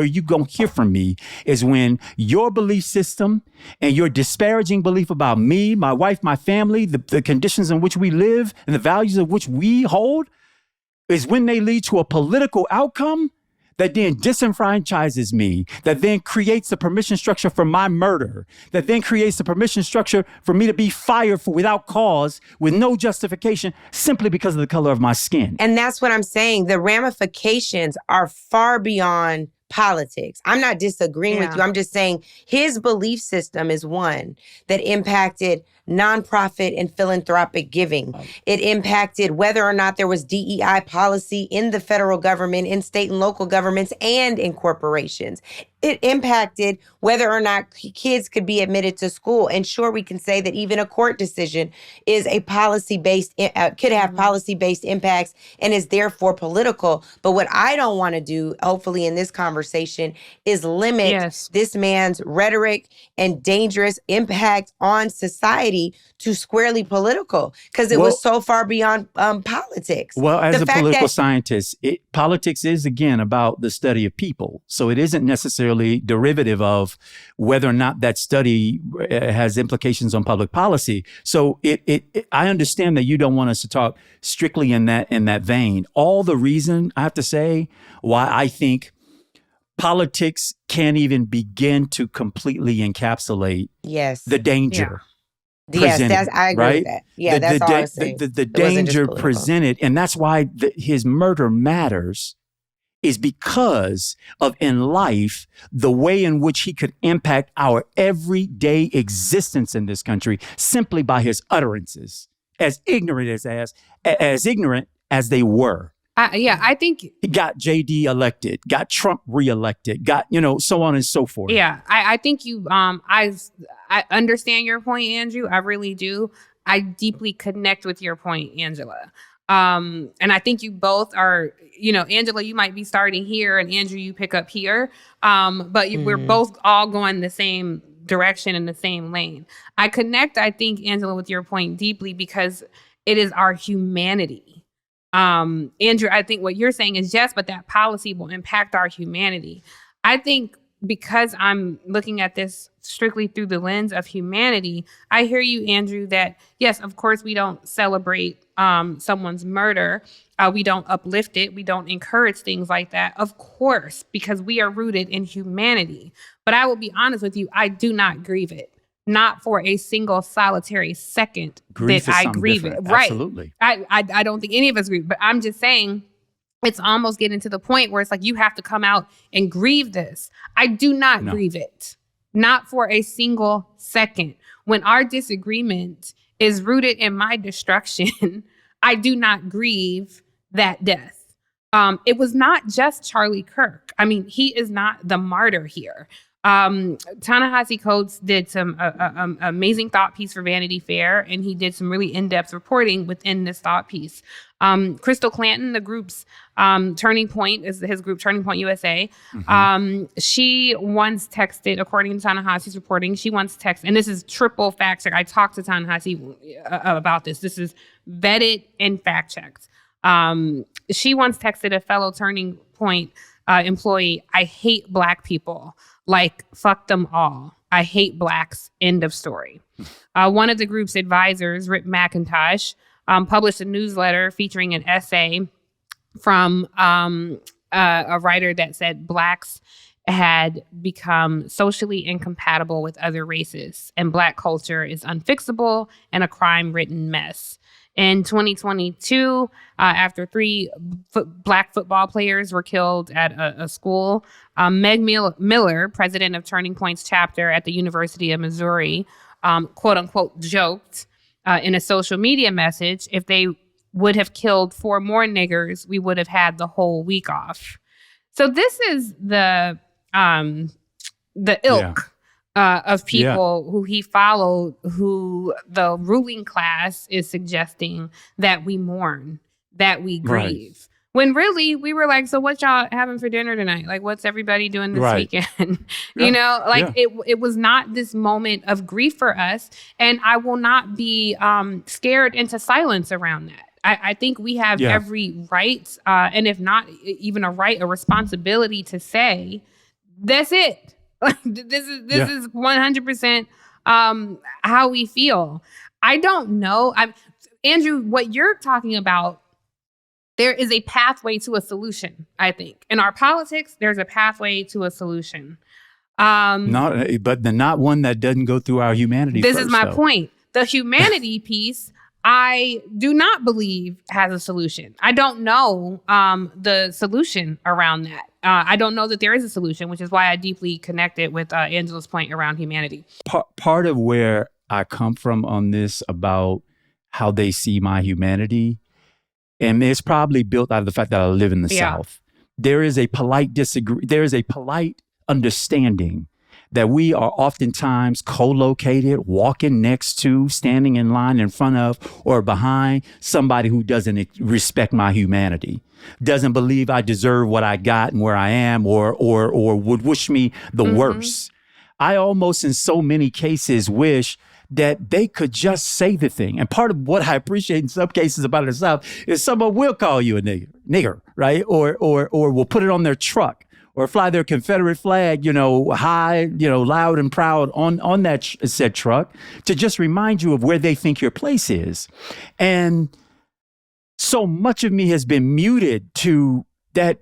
Speaker 2: you gonna hear from me is when your belief system and your disparaging belief about me, my wife, my family, the conditions in which we live and the values of which we hold is when they lead to a political outcome that then disenfranchises me, that then creates the permission structure for my murder, that then creates the permission structure for me to be fired without cause, with no justification, simply because of the color of my skin.
Speaker 3: And that's what I'm saying. The ramifications are far beyond politics. I'm not disagreeing with you. I'm just saying his belief system is one that impacted nonprofit and philanthropic giving. It impacted whether or not there was DEI policy in the federal government, in state and local governments, and in corporations. It impacted whether or not kids could be admitted to school. And sure, we can say that even a court decision is a policy-based, could have policy-based impacts and is therefore political. But what I don't want to do, hopefully in this conversation, is limit this man's rhetoric and dangerous impact on society to squarely political, because it was so far beyond politics.
Speaker 2: Well, as a political scientist, politics is, again, about the study of people. So it isn't necessarily derivative of whether or not that study has implications on public policy. So I understand that you don't want us to talk strictly in that vein. All the reason, I have to say, why I think politics can't even begin to completely encapsulate the danger. Presented,
Speaker 3: yes, I agree with that. Yeah, that's all I was saying.
Speaker 2: The danger presented, and that's why his murder matters, is because of, in life, the way in which he could impact our everyday existence in this country simply by his utterances, as ignorant as they were.
Speaker 1: I think
Speaker 2: he got JD elected, got Trump reelected, got, so on and so forth.
Speaker 1: Yeah, I think you, I understand your point, Andrew. I really do. I deeply connect with your point, Angela. And I think you both are, Angela, you might be starting here, and Andrew, you pick up here. But we're both all going the same direction in the same lane. I connect, I think, Angela, with your point deeply because it is our humanity. Andrew, I think what you're saying is yes, but that policy will impact our humanity. I think because I'm looking at this strictly through the lens of humanity, I hear you, Andrew, that yes, of course, we don't celebrate someone's murder. We don't uplift it. We don't encourage things like that, of course, because we are rooted in humanity. But I will be honest with you, I do not grieve it. Not for a single solitary second that I grieve it. Right.
Speaker 2: Absolutely.
Speaker 1: I don't think any of us grieve, but I'm just saying it's almost getting to the point where it's like you have to come out and grieve this. I do not grieve it. Not for a single second. When our disagreement is rooted in my destruction, I do not grieve that death. It was not just Charlie Kirk. I mean, he is not the martyr here. Ta-Nehisi Coates did some amazing thought piece for Vanity Fair, and he did some really in-depth reporting within this thought piece. Crystal Clanton, the group's Turning Point, is his group Turning Point USA. She once texted, according to Ta-Nehisi's reporting, and this is triple fact check. I talked to Ta-Nehisi about this. This is vetted and fact checked. She once texted a fellow Turning Point employee, "I hate Black people. Like, fuck them all. I hate Blacks." End of story. One of the group's advisors, Rip McIntosh, published a newsletter featuring an essay from a writer that said Blacks had become socially incompatible with other races, and Black culture is unfixable and a crime-ridden mess. In 2022, after 3 Black football players were killed at a school, Meg Miller, president of Turning Point's chapter at the University of Missouri, quote unquote, joked in a social media message, "If they would have killed 4 more niggers, we would have had the whole week off." So this is the ilk of people who he followed, who the ruling class is suggesting that we mourn, that we grieve. Right. When really we were like, so what y'all having for dinner tonight? Like, what's everybody doing this weekend? It was not this moment of grief for us. And I will not be scared into silence around that. I think we have every right, and if not even a right, a responsibility to say, that's it. This is 100% how we feel. I don't know. Andrew, what you're talking about, there is a pathway to a solution, I think. In our politics, there's a pathway to a solution.
Speaker 2: Not one that doesn't go through our humanity
Speaker 1: This
Speaker 2: first,
Speaker 1: is my
Speaker 2: though.
Speaker 1: point. The humanity piece, I do not believe has a solution. I don't know the solution around that. I don't know that there is a solution, which is why I deeply connected with Angela's point around humanity.
Speaker 2: Part of where I come from on this about how they see my humanity, and it's probably built out of the fact that I live in the South. There is a polite understanding that we are oftentimes co-located, walking next to, standing in line in front of, or behind somebody who doesn't respect my humanity, doesn't believe I deserve what I got and where I am, or would wish me the worst. I almost in so many cases wish that they could just say the thing. And part of what I appreciate in some cases about the South is someone will call you a nigger, right? Or will put it on their truck, or fly their Confederate flag, high, loud and proud on that said truck, to just remind you of where they think your place is. And so much of me has been muted to that.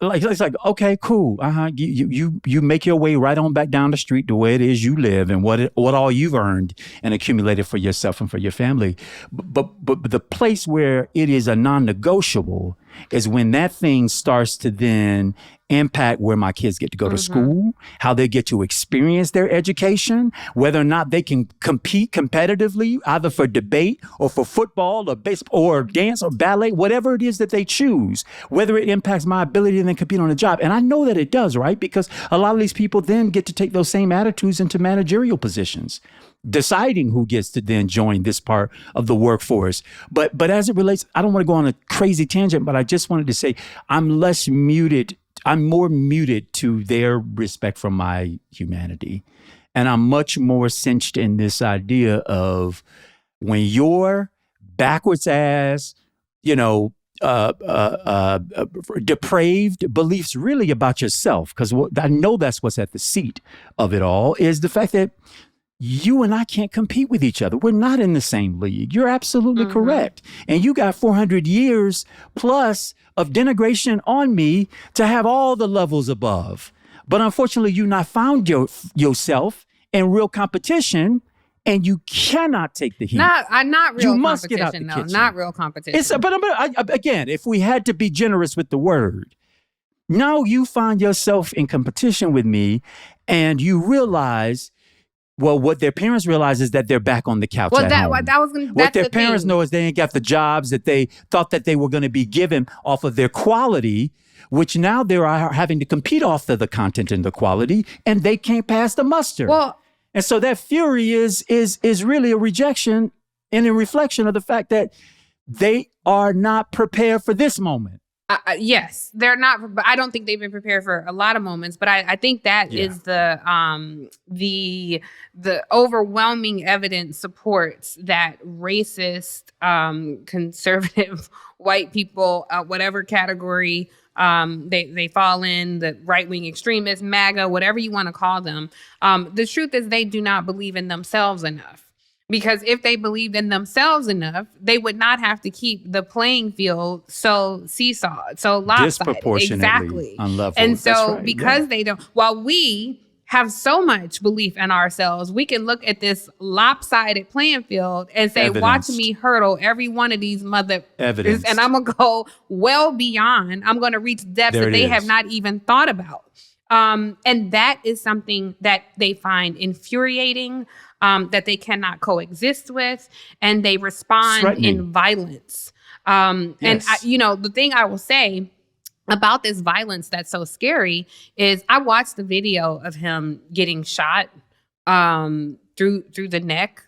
Speaker 2: It's like, okay, cool. You make your way right on back down the street to where it is you live and what all you've earned and accumulated for yourself and for your family. But the place where it is a non-negotiable is when that thing starts to then impact where my kids get to go to school, how they get to experience their education, whether or not they can compete competitively, either for debate or for football or baseball or dance or ballet, whatever it is that they choose, whether it impacts my ability to then compete on a job. And I know that it does, right? Because a lot of these people then get to take those same attitudes into managerial positions, deciding who gets to then join this part of the workforce. But as it relates, I don't want to go on a crazy tangent, but I just wanted to say I'm more muted to their respect for my humanity. And I'm much more cinched in this idea of when your backwards ass, depraved beliefs really about yourself, because I know that's what's at the seat of it all, is the fact that you and I can't compete with each other. We're not in the same league. You're absolutely correct. And you got 400 years plus of denigration on me to have all the levels above. But unfortunately, you not found yourself in real competition, and you cannot take the heat.
Speaker 1: Not real
Speaker 2: you must
Speaker 1: competition,
Speaker 2: get out the
Speaker 1: though.
Speaker 2: kitchen.
Speaker 1: Not real competition.
Speaker 2: But again, if we had to be generous with the word, now you find yourself in competition with me, and you realize, well, what their parents realize is that they're back on the couch at home. What their parents know is they ain't got the jobs that they thought that they were going to be given off of their quality, which now they are having to compete off of the content and the quality, and they can't pass the muster.
Speaker 1: Well,
Speaker 2: and so that fury is really a rejection and a reflection of the fact that they are not prepared for this moment.
Speaker 1: Yes, they're not. But I don't think they've been prepared for a lot of moments. But I think that is the overwhelming evidence supports that racist, conservative white people, whatever category they fall in, the right-wing extremists, MAGA, whatever you want to call them. The truth is they do not believe in themselves enough. Because if they believed in themselves enough, they would not have to keep the playing field so seesawed, so lopsided.
Speaker 2: Disproportionately unlevel.
Speaker 1: And so because they don't, while we have so much belief in ourselves, we can look at this lopsided playing field and say, watch me hurdle every one of these
Speaker 2: evidence.
Speaker 1: And I'm going to go well beyond. I'm going to reach depths that they have not even thought about. And that is something that they find infuriating, that they cannot coexist with, and they respond in violence. And the thing I will say about this violence that's so scary is I watched the video of him getting shot through the neck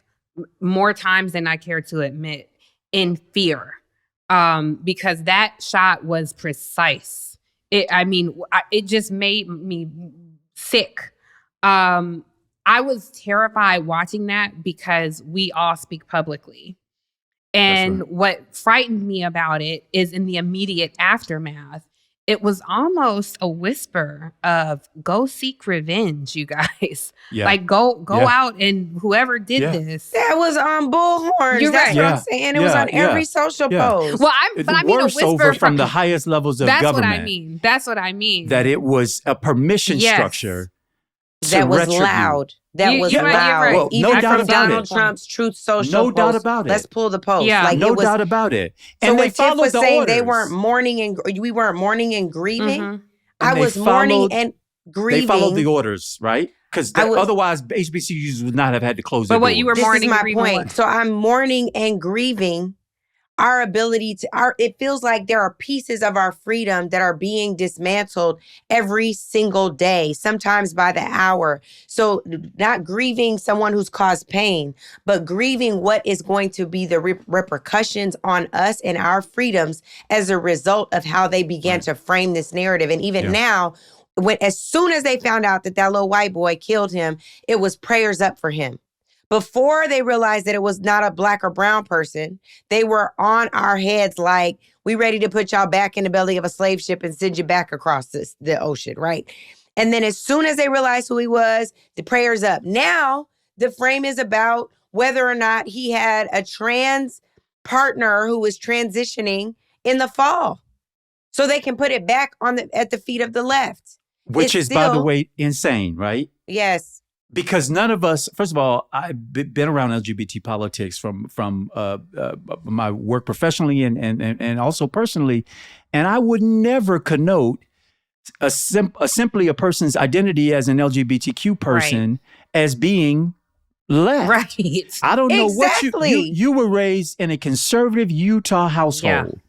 Speaker 1: more times than I care to admit, in fear, because that shot was precise. It just made me sick. I was terrified watching that because we all speak publicly. And what frightened me about it is in the immediate aftermath, it was almost a whisper of go seek revenge, you guys.
Speaker 2: Yeah.
Speaker 1: Like go out and whoever did this.
Speaker 3: That was on Bullhorns.
Speaker 1: You're
Speaker 3: That's
Speaker 1: right.
Speaker 3: what I'm saying. It was on every social post.
Speaker 1: Well, I mean a whisper
Speaker 2: over from the highest levels of government.
Speaker 1: That's what I mean.
Speaker 2: That it was a permission structure.
Speaker 3: That was loud. That was loud.
Speaker 1: Right.
Speaker 2: Well,
Speaker 3: Even
Speaker 2: no doubt
Speaker 3: from
Speaker 2: about
Speaker 3: Donald
Speaker 2: it.
Speaker 3: Trump's Truth Social
Speaker 2: No
Speaker 3: post.
Speaker 2: doubt about it.
Speaker 3: Let's pull the post.
Speaker 1: Yeah.
Speaker 3: Like,
Speaker 2: No doubt about it.
Speaker 3: So
Speaker 2: And
Speaker 3: when
Speaker 2: they
Speaker 3: Tiff
Speaker 2: followed
Speaker 3: was
Speaker 2: the
Speaker 3: saying
Speaker 2: orders.
Speaker 3: we weren't mourning and grieving,
Speaker 1: Mhm.
Speaker 3: I
Speaker 2: And
Speaker 3: was
Speaker 2: they
Speaker 3: mourning
Speaker 2: followed-
Speaker 3: and grieving.
Speaker 2: They followed the orders, right? Because otherwise HBCUs would not have had to close their
Speaker 1: But what
Speaker 2: doors.
Speaker 1: you were
Speaker 3: This
Speaker 1: mourning
Speaker 3: is my
Speaker 1: and grieving
Speaker 3: point.
Speaker 1: what?
Speaker 3: So I'm mourning and grieving our ability to it feels like there are pieces of our freedom that are being dismantled every single day, sometimes by the hour. So not grieving someone who's caused pain, but grieving what is going to be the repercussions on us and our freedoms as a result of how they began to frame this narrative. And even now, as soon as they found out that little white boy killed him, it was prayers up for him. Before they realized that it was not a black or brown person, they were on our heads like, we ready to put y'all back in the belly of a slave ship and send you back across the ocean, right? And then as soon as they realized who he was, the prayers up. Now, the frame is about whether or not he had a trans partner who was transitioning in the fall. So they can put it back at the feet of the left.
Speaker 2: Which is, by the way, insane, right?
Speaker 3: Yes.
Speaker 2: Because none of us, first of all, I've been around LGBT politics from my work professionally and also personally, and I would never connote simply a person's identity as an LGBTQ person as being left.
Speaker 1: Right.
Speaker 2: I don't know what you were raised in a conservative Utah household.
Speaker 1: Yeah.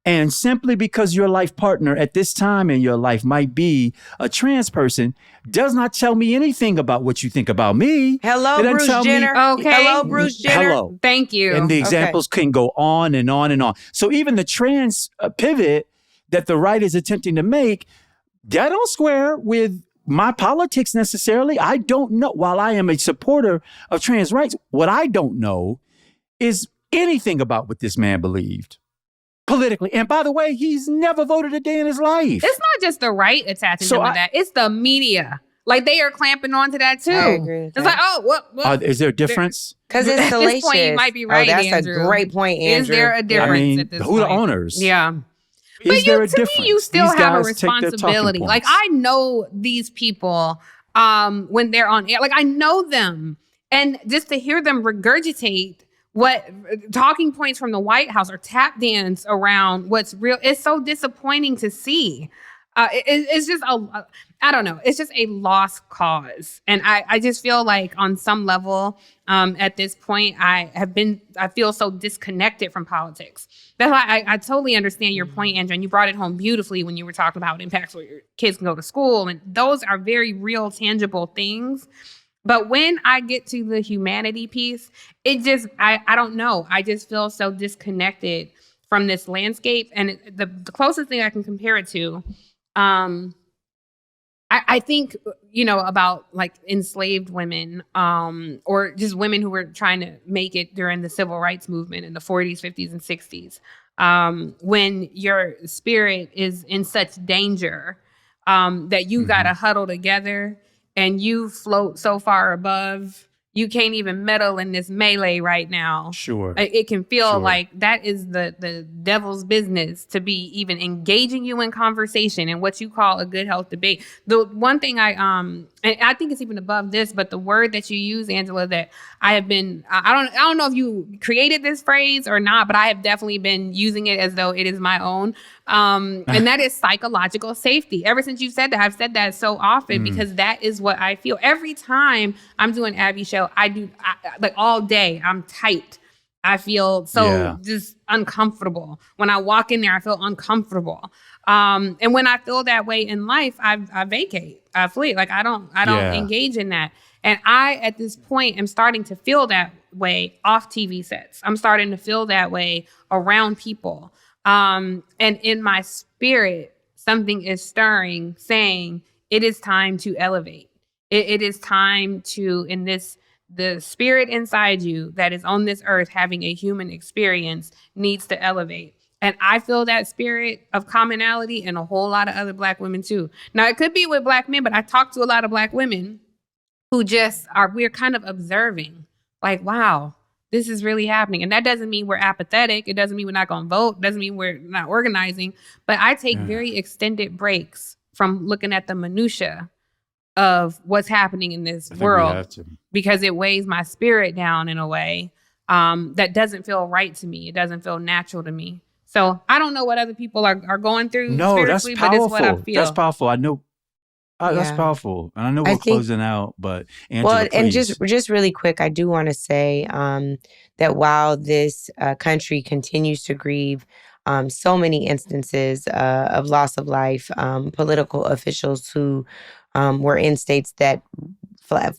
Speaker 2: And simply because your life partner at this time in your life might be a trans person does not tell me anything about what you think about me.
Speaker 3: Hello, Bruce Jenner.
Speaker 1: Okay.
Speaker 3: Hello, Bruce Jenner.
Speaker 2: Hello.
Speaker 1: Thank you.
Speaker 2: And the examples can go on and on and on. So even the trans pivot that the right is attempting to make, that don't square with my politics necessarily. I don't know. While I am a supporter of trans rights, what I don't know is anything about what this man believed. Politically. And by the way, he's never voted a day in his life.
Speaker 1: It's not just the right attaching to that. It's the media. Like, they are clamping onto that, too.
Speaker 3: I agree with
Speaker 1: it's
Speaker 3: that.
Speaker 1: like, what?
Speaker 2: Is there a difference?
Speaker 3: Because it's salacious.
Speaker 1: At this point, you might be right,
Speaker 3: that's
Speaker 1: Andrew.
Speaker 3: a great point, Andrew.
Speaker 1: Is there a difference at this
Speaker 2: who
Speaker 1: point?
Speaker 2: the owners?
Speaker 1: Yeah.
Speaker 2: Is there a difference?
Speaker 1: To me, you still
Speaker 2: These
Speaker 1: have a
Speaker 2: guys take their talking
Speaker 1: responsibility. Like,
Speaker 2: points.
Speaker 1: I know these people when they're on air. Like, I know them. And just to hear them regurgitate what talking points from the White House or tap dance around what's real, it's so disappointing to see. It's just I don't know. It's just a lost cause. And I just feel like on some level, at this point, I feel so disconnected from politics. That's why I totally understand your point, Andrew, and you brought it home beautifully when you were talking about impacts where your kids can go to school. And those are very real, tangible things. But when I get to the humanity piece, it just, I don't know. I just feel so disconnected from this landscape. And the closest thing I can compare it to, I think, about like enslaved women or just women who were trying to make it during the civil rights movement in the 40s, 50s, and 60s. When your spirit is in such danger that you got to huddle together and you float so far above, you can't even meddle in this melee right now.
Speaker 2: Sure.
Speaker 1: It can feel like that is the devil's business to be even engaging you in conversation and what you call a good health debate. The one thing and I think it's even above this, but the word that you use, Angela, that I have been, I don't know if you created this phrase or not, but I have definitely been using it as though it is my own. And that is psychological safety. Ever since you said that, I've said that so often because that is what I feel. Every time I'm doing Abby's show, like all day, I'm tight. I feel so just uncomfortable. When I walk in there, I feel uncomfortable. And when I feel that way in life, I vacate. I flee. Like I don't engage in that. And I, at this point, am starting to feel that way off TV sets. I'm starting to feel that way around people. And in my spirit, something is stirring, saying it is time to elevate. It is time to, in this the spirit inside you that is on this earth having a human experience needs to elevate. And I feel that spirit of commonality in a whole lot of other Black women too. Now, it could be with Black men, but I talk to a lot of Black women who just we're kind of observing, like, wow, this is really happening. And that doesn't mean we're apathetic. It doesn't mean we're not going to vote. It doesn't mean we're not organizing. But I take very extended breaks from looking at the minutia of what's happening in this world because it weighs my spirit down in a way that doesn't feel right to me. It doesn't feel natural to me. So I don't know what other people are going through spiritually, but it's what I feel.
Speaker 2: That's powerful. I know. That's powerful. And I know we're closing out, but Angela,
Speaker 3: and
Speaker 2: please.
Speaker 3: just really quick, I do want to say that while this country continues to grieve so many instances of loss of life, political officials who were in states that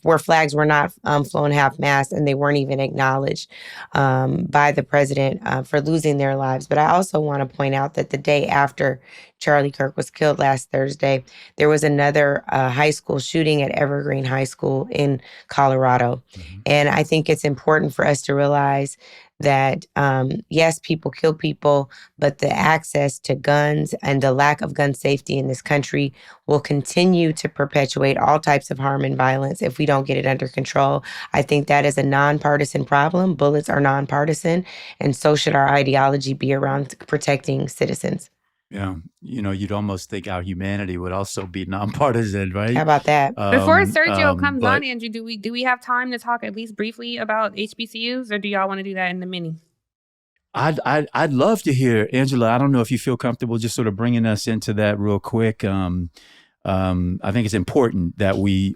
Speaker 3: where flags were not flown half-mast and they weren't even acknowledged by the president for losing their lives. But I also want to point out that the day after Charlie Kirk was killed last Thursday, there was another high school shooting at Evergreen High School in Colorado. Mm-hmm. And I think it's important for us to realize that, yes, people kill people, but the access to guns and the lack of gun safety in this country will continue to perpetuate all types of harm and violence if we don't get it under control. I think that is a nonpartisan problem. Bullets are nonpartisan, and so should our ideology be around protecting citizens.
Speaker 2: Yeah. You'd almost think our humanity would also be nonpartisan, right?
Speaker 3: How about that?
Speaker 1: Before Sergio comes on, Andrew, do we have time to talk at least briefly about HBCUs, or do y'all want to do that in the mini?
Speaker 2: I'd love to hear, Angela. I don't know if you feel comfortable just sort of bringing us into that real quick. I think it's important that we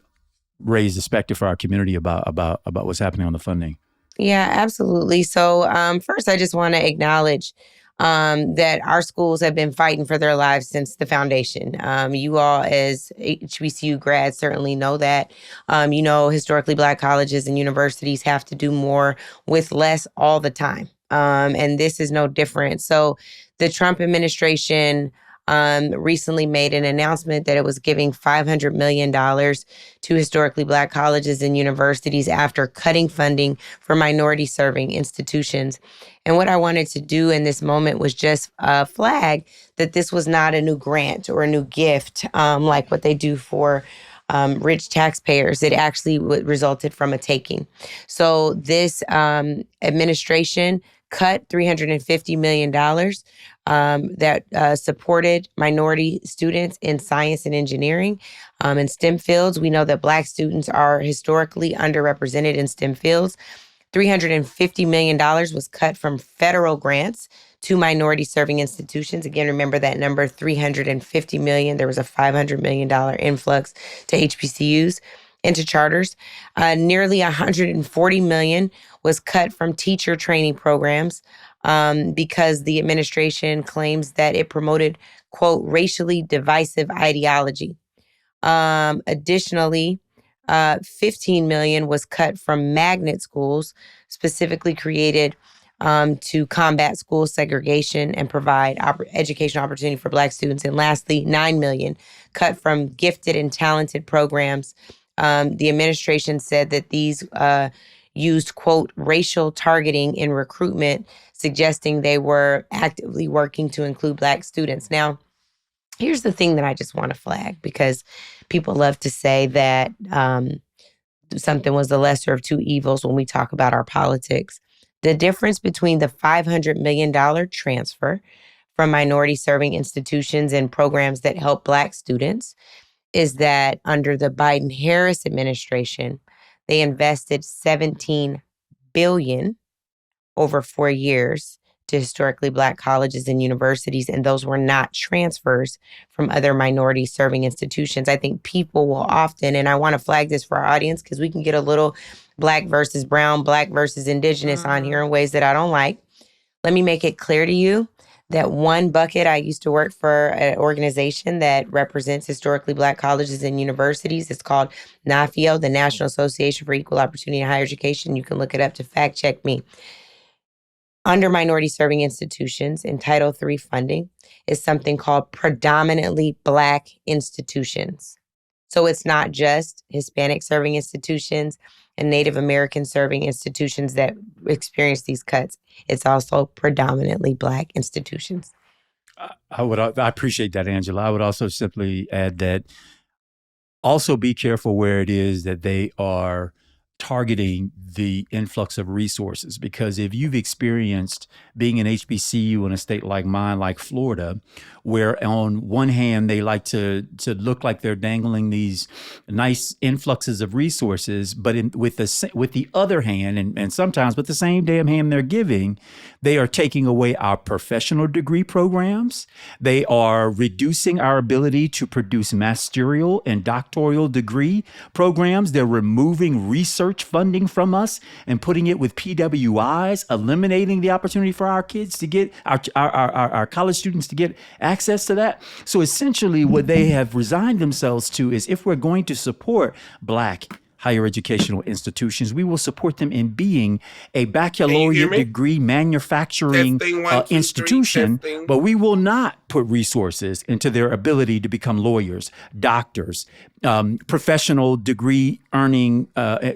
Speaker 2: raise the specter for our community about what's happening on the funding.
Speaker 3: Yeah, absolutely. So first, I just want to acknowledge that our schools have been fighting for their lives since the foundation. You all as HBCU grads certainly know that. Historically Black colleges and universities have to do more with less all the time. And this is no different. So the Trump administration recently made an announcement that it was giving $500 million to historically Black colleges and universities after cutting funding for minority-serving institutions. And what I wanted to do in this moment was just flag that this was not a new grant or a new gift like what they do for rich taxpayers. It actually resulted from a taking. So this administration cut $350 million that supported minority students in science and engineering in STEM fields. We know that Black students are historically underrepresented in STEM fields. $350 million was cut from federal grants to minority-serving institutions. Again, remember that number, $350 million. There was a $500 million influx to HBCUs and to charters. Nearly $140 million was cut from teacher training programs because the administration claims that it promoted, quote, racially divisive ideology. Additionally, $15 million was cut from magnet schools, specifically created to combat school segregation and provide educational opportunity for Black students. And lastly, $9 million cut from gifted and talented programs. The administration said that these used, quote, racial targeting in recruitment, suggesting they were actively working to include Black students. Now, here's the thing that I just want to flag, because people love to say that something was the lesser of two evils when we talk about our politics. The difference between the $500 million transfer from minority-serving institutions and programs that help Black students is that under the Biden-Harris administration, they invested $17 billion over 4 years to historically Black colleges and universities, and those were not transfers from other minority-serving institutions. I think people will often, and I want to flag this for our audience because we can get a little Black versus brown, Black versus indigenous on here in ways that I don't like. Let me make it clear to you that one bucket, I used to work for an organization that represents historically Black colleges and universities. It's called NAFIO, the National Association for Equal Opportunity in Higher Education. You can look it up to fact check me. Under minority-serving institutions in Title III funding is something called predominantly Black institutions. So it's not just Hispanic-serving institutions. and Native American serving institutions that experience these cuts. It's also predominantly Black institutions.
Speaker 2: I appreciate that, Angela. I would also simply add that also be careful where it is that they are targeting the influx of resources, because if you've experienced being an HBCU in a state like mine, like Florida, where on one hand they like to look like they're dangling these nice influxes of resources, but with the other hand, and sometimes with the same damn hand they're giving, they are taking away our professional degree programs. They are reducing our ability to produce magisterial and doctoral degree programs. They're removing research funding from us and putting it with PWIs, eliminating the opportunity for our kids to get our college students to get access to that. So essentially what they have resigned themselves to is, if we're going to support Black higher educational institutions, we will support them in being a baccalaureate degree manufacturing institution, but we will not put resources into their ability to become lawyers, doctors, professional degree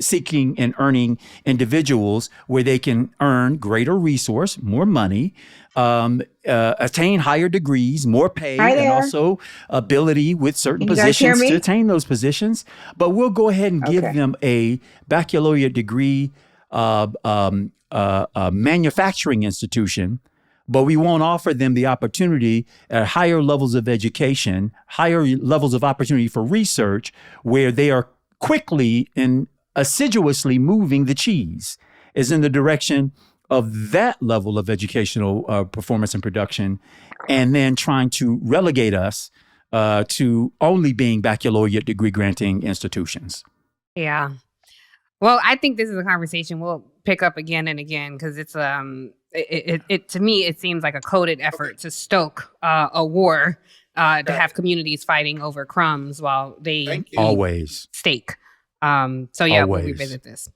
Speaker 2: seeking and earning individuals, where they can earn greater resource, more money, attain higher degrees, more pay, and also ability with certain positions to attain those positions. But we'll go ahead and give them a baccalaureate degree manufacturing institution, but we won't offer them the opportunity at higher levels of education, higher levels of opportunity for research, where they are quickly and assiduously moving the cheese is in the direction of that level of educational performance and production, and then trying to relegate us to only being baccalaureate degree granting institutions.
Speaker 1: Yeah. Well, I think this is a conversation we'll pick up again and again, because it's it to me it seems like a coded effort to stoke a war, to have communities fighting over crumbs while they
Speaker 2: always
Speaker 1: steak. So yeah,
Speaker 2: always.
Speaker 1: We'll revisit this.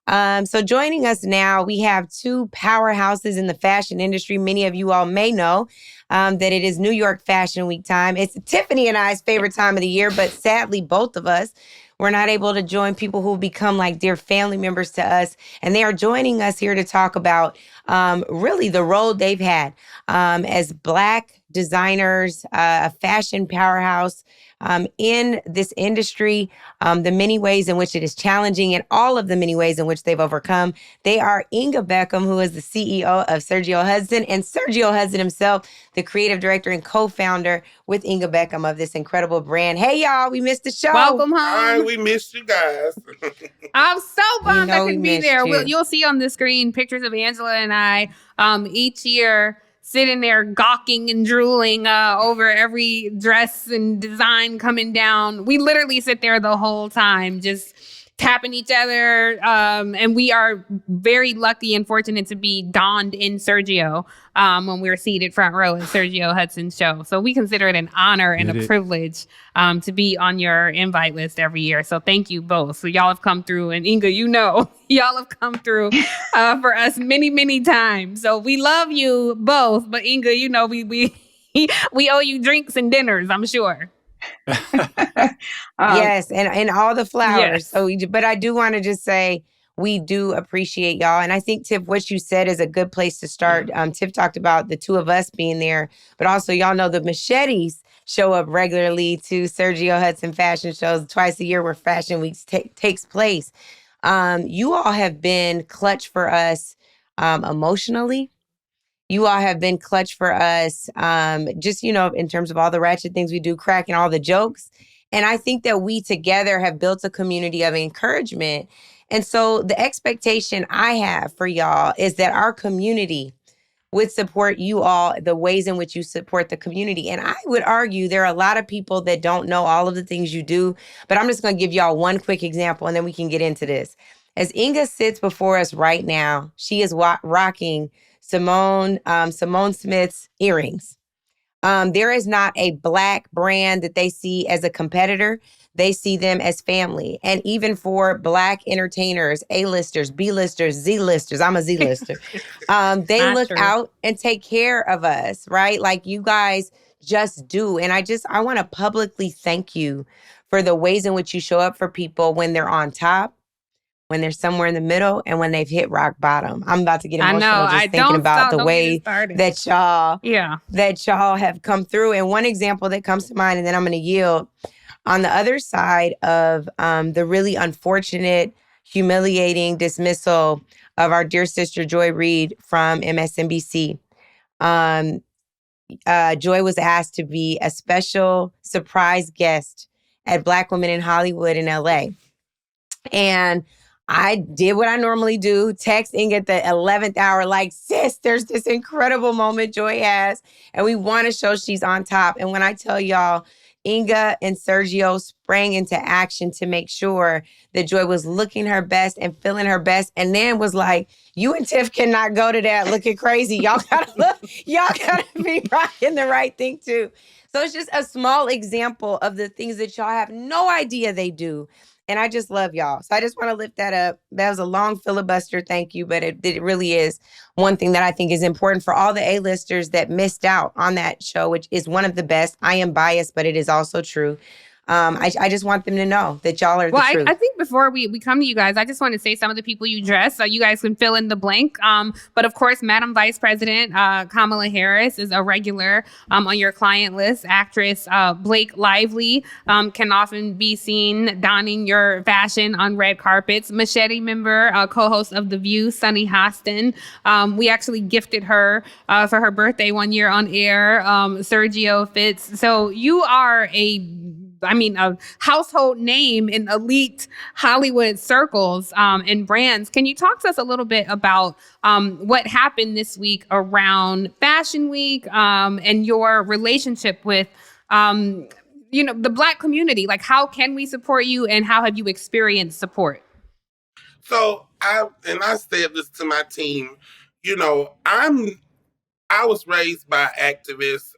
Speaker 3: So joining us now, we have two powerhouses in the fashion industry. Many of you all may know that it is New York Fashion Week time. It's Tiffany and I's favorite time of the year, but sadly, both of us were not able to join people who become like dear family members to us. And they are joining us here to talk about really the role they've had as Black designers, a fashion powerhouse in this industry, the many ways in which it is challenging, and all of the many ways in which they've overcome. They are Inga Beckham, who is the CEO of Sergio Hudson, and Sergio Hudson himself, the creative director and co-founder with Inga Beckham of this incredible brand. Hey, y'all, we missed the show.
Speaker 1: Welcome home.
Speaker 11: Hi, we missed you guys.
Speaker 1: I'm so bummed I couldn't be there.
Speaker 3: You.
Speaker 1: You'll see on the screen pictures of Angela and I each year sitting there gawking and drooling over every dress and design coming down. We literally sit there the whole time just tapping each other. And we are very lucky and fortunate to be donned in Sergio when we're seated front row at Sergio Hudson's show. So we consider it an honor and a privilege to be on your invite list every year. So thank you both. So y'all have come through, and Inga, y'all have come through for us many, many times. So we love you both. But Inga, we owe you drinks and dinners, I'm sure.
Speaker 3: Yes, and all the flowers.
Speaker 1: Yes.
Speaker 3: So, but I do want to just say we do appreciate y'all. And I think, Tiff, what you said is a good place to start. Tiff talked about the two of us being there, but also y'all know the Machetes show up regularly to Sergio Hudson fashion shows twice a year where Fashion Week takes place. You all have been clutch for us emotionally. You all have been clutch for us, just, in terms of all the ratchet things we do, cracking all the jokes. And I think that we together have built a community of encouragement. And so the expectation I have for y'all is that our community would support you all the ways in which you support the community. And I would argue there are a lot of people that don't know all of the things you do, but I'm just going to give y'all one quick example and then we can get into this. As Inga sits before us right now, she is rocking Simone Smith's earrings. There is not a Black brand that they see as a competitor. They see them as family. And even for Black entertainers, A-listers, B-listers, Z-listers, I'm a Z-lister, they look out and take care of us, right? Like you guys just do. And I want to publicly thank you for the ways in which you show up for people when they're on top, when they're somewhere in the middle, and when they've hit rock bottom. I'm about to get emotional just thinking about the way that y'all have come through. And one example that comes to mind, and then I'm going to yield, on the other side of the really unfortunate, humiliating dismissal of our dear sister Joy Reid from MSNBC, Joy was asked to be a special surprise guest at Black Women in Hollywood in LA. And I did what I normally do, text Inga at the 11th hour, like, sis, there's this incredible moment Joy has, and we want to show she's on top. And when I tell y'all, Inga and Sergio sprang into action to make sure that Joy was looking her best and feeling her best, and then was like, you and Tiff cannot go to that looking crazy. Y'all gotta be rocking the right thing too. So it's just a small example of the things that y'all have no idea they do. And I just love y'all. So I just want to lift that up. That was a long filibuster, thank you. But it really is one thing that I think is important for all the A-listers that missed out on that show, which is one of the best. I am biased, but it is also true. I just want them to know that y'all are the truth.
Speaker 1: I think before we come to you guys, I just want to say some of the people you dress, so you guys can fill in the blank. But of course, Madam Vice President Kamala Harris is a regular on your client list. Actress Blake Lively can often be seen donning your fashion on red carpets. Machete member, co-host of The View, Sunny Hostin. We actually gifted her for her birthday one year on air. Sergio Fitz. So you are a household name in elite Hollywood circles and brands. Can you talk to us a little bit about what happened this week around Fashion Week and your relationship with, the Black community? Like, how can we support you, and how have you experienced support?
Speaker 11: So I said this to my team, I was raised by an activist,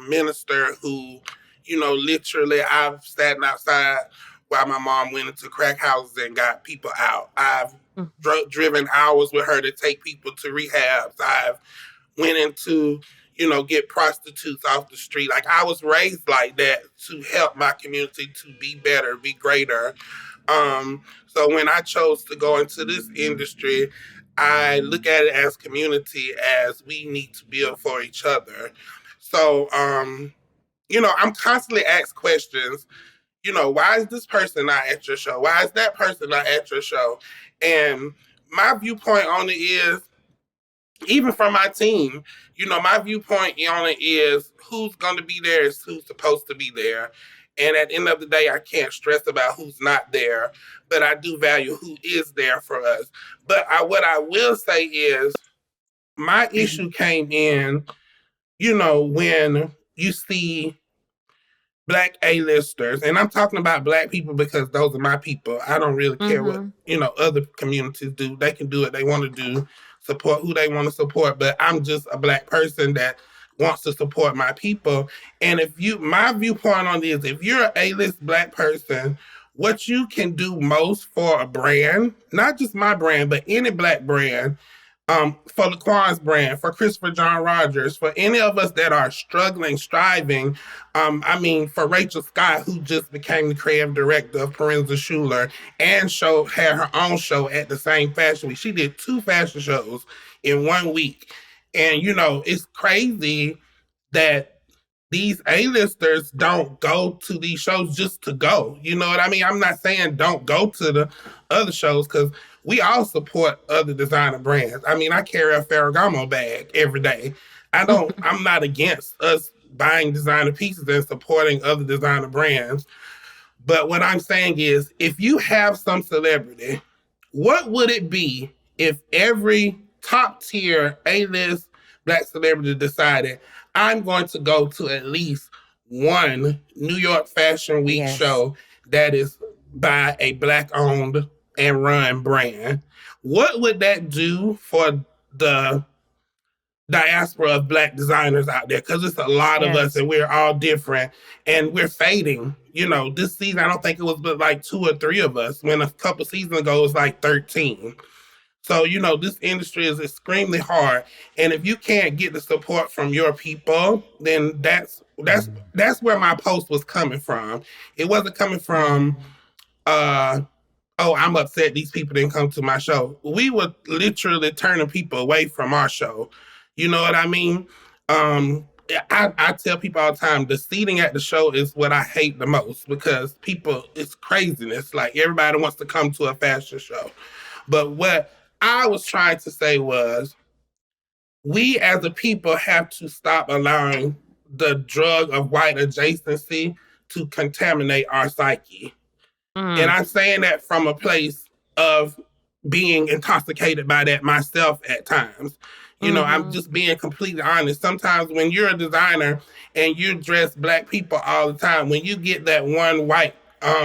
Speaker 11: minister who, literally I've sat outside while my mom went into crack houses and got people out. I've driven hours with her to take people to rehabs. I've went into, get prostitutes off the street. Like, I was raised like that to help my community to be better, be greater. So when I chose to go into this industry, I look at it as community, as we need to build for each other. So, I'm constantly asked questions, why is this person not at your show? Why is that person not at your show? And my viewpoint on it is, even from my team, my viewpoint on it is who's going to be there is who's supposed to be there. And at the end of the day, I can't stress about who's not there, but I do value who is there for us. But what I will say is, my issue came in, when you see Black A-listers, and I'm talking about Black people because those are my people. I don't really care what, other communities do. They can do what they want to do, support who they want to support, but I'm just a Black person that wants to support my people. And my viewpoint on this, if you're an A-list Black person, what you can do most for a brand, not just my brand, but any Black brand, for Laquan's brand, for Christopher John Rogers, for any of us that are struggling, striving, for Rachel Scott, who just became the creative director of Parenza Schuler and had her own show at the same fashion week. She did 2 fashion shows in 1 week. And, it's crazy that these A-listers don't go to these shows just to go. You know what I mean? I'm not saying don't go to the other shows, because we all support other designer brands. I carry a Ferragamo bag every day. I'm not against us buying designer pieces and supporting other designer brands. But what I'm saying is, if you have some celebrity, what would it be if every top tier A-list Black celebrity decided, I'm going to go to at least one New York Fashion Week show that is by a Black owned and run brand? What would that do for the diaspora of Black designers out there? Because it's a lot of us, and we're all different, and we're fading. This season, I don't think it was but like 2 or 3 of us, when a couple seasons ago it was like 13. So, this industry is extremely hard. And if you can't get the support from your people, then that's where my post was coming from. It wasn't coming from oh, I'm upset these people didn't come to my show. We were literally turning people away from our show. You know what I mean? I tell people all the time, the seating at the show is what I hate the most because it's craziness. Like everybody wants to come to a fashion show. But what I was trying to say was, we as a people have to stop allowing the drug of white adjacency to contaminate our psyche. And I'm saying that from a place of being intoxicated by that myself at times. I'm just being completely honest. Sometimes when you're a designer and you dress Black people all the time, when you get that one white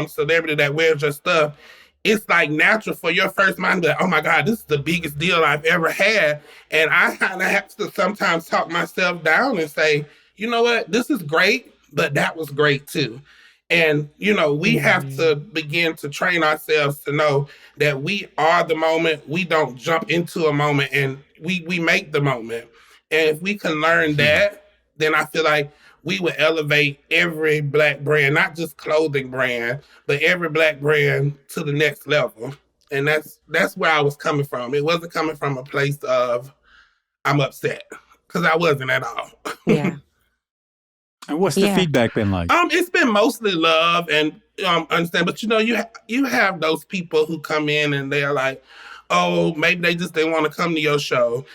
Speaker 11: celebrity that wears your stuff, it's like natural for your first mind to be like, oh my God, this is the biggest deal I've ever had. And I kind of have to sometimes talk myself down and say, you know what, this is great, but that was great too. And, we have to begin to train ourselves to know that we are the moment. We don't jump into a moment, and we make the moment. And if we can learn that, then I feel like we would elevate every Black brand, not just clothing brand, but every Black brand to the next level. And that's where I was coming from. It wasn't coming from a place of I'm upset, because I wasn't at all.
Speaker 3: Yeah.
Speaker 2: And what's the feedback been like?
Speaker 11: It's been mostly love and understand, but you have those people who come in and they're like, oh, maybe they just didn't want to come to your show.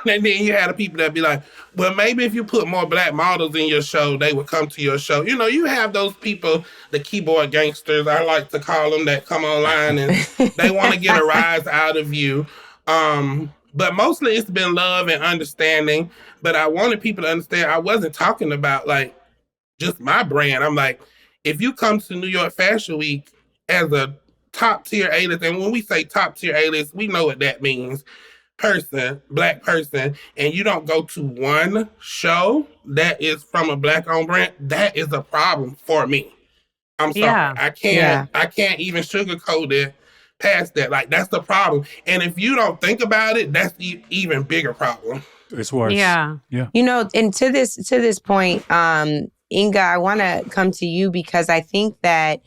Speaker 11: And then you had the people that be like, well, maybe if you put more Black models in your show, they would come to your show. You have those people, the keyboard gangsters, I like to call them, that come online and they want to get a rise out of you. But mostly it's been love and understanding. But I wanted people to understand I wasn't talking about like just my brand. I'm like, if you come to New York Fashion Week as a top tier A-list, and when we say top tier A-list, we know what that means. Black person, and you don't go to one show that is from a Black owned brand, that is a problem for me. I'm sorry. Yeah. I can't even sugarcoat it past that. Like, that's the problem. And if you don't think about it, that's the even bigger problem.
Speaker 2: It's worse.
Speaker 1: Yeah.
Speaker 3: And to this point, Inga, I want to come to you because I think that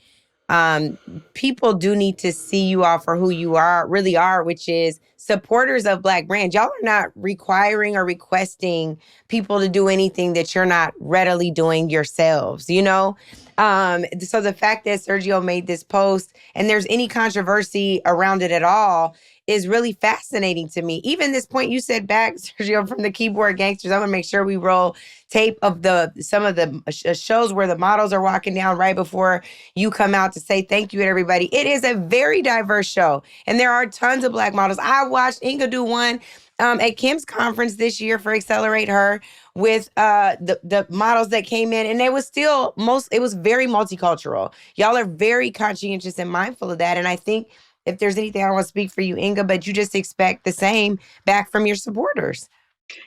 Speaker 3: people do need to see you all for who you really are, which is supporters of Black brands. Y'all are not requiring or requesting people to do anything that you're not readily doing yourselves, So the fact that Sergio made this post and there's any controversy around it at all is really fascinating to me. Even this point you said back, Sergio, from the keyboard gangsters, I'm gonna make sure we roll tape of some of the shows where the models are walking down right before you come out to say thank you to everybody. It is a very diverse show, and there are tons of Black models. I watched Inga do one at Kim's conference this year for Accelerate Her with the models that came in, and it was very multicultural. Y'all are very conscientious and mindful of that, and I think if there's anything, I don't want to speak for you, Inga, but you just expect the same back from your supporters.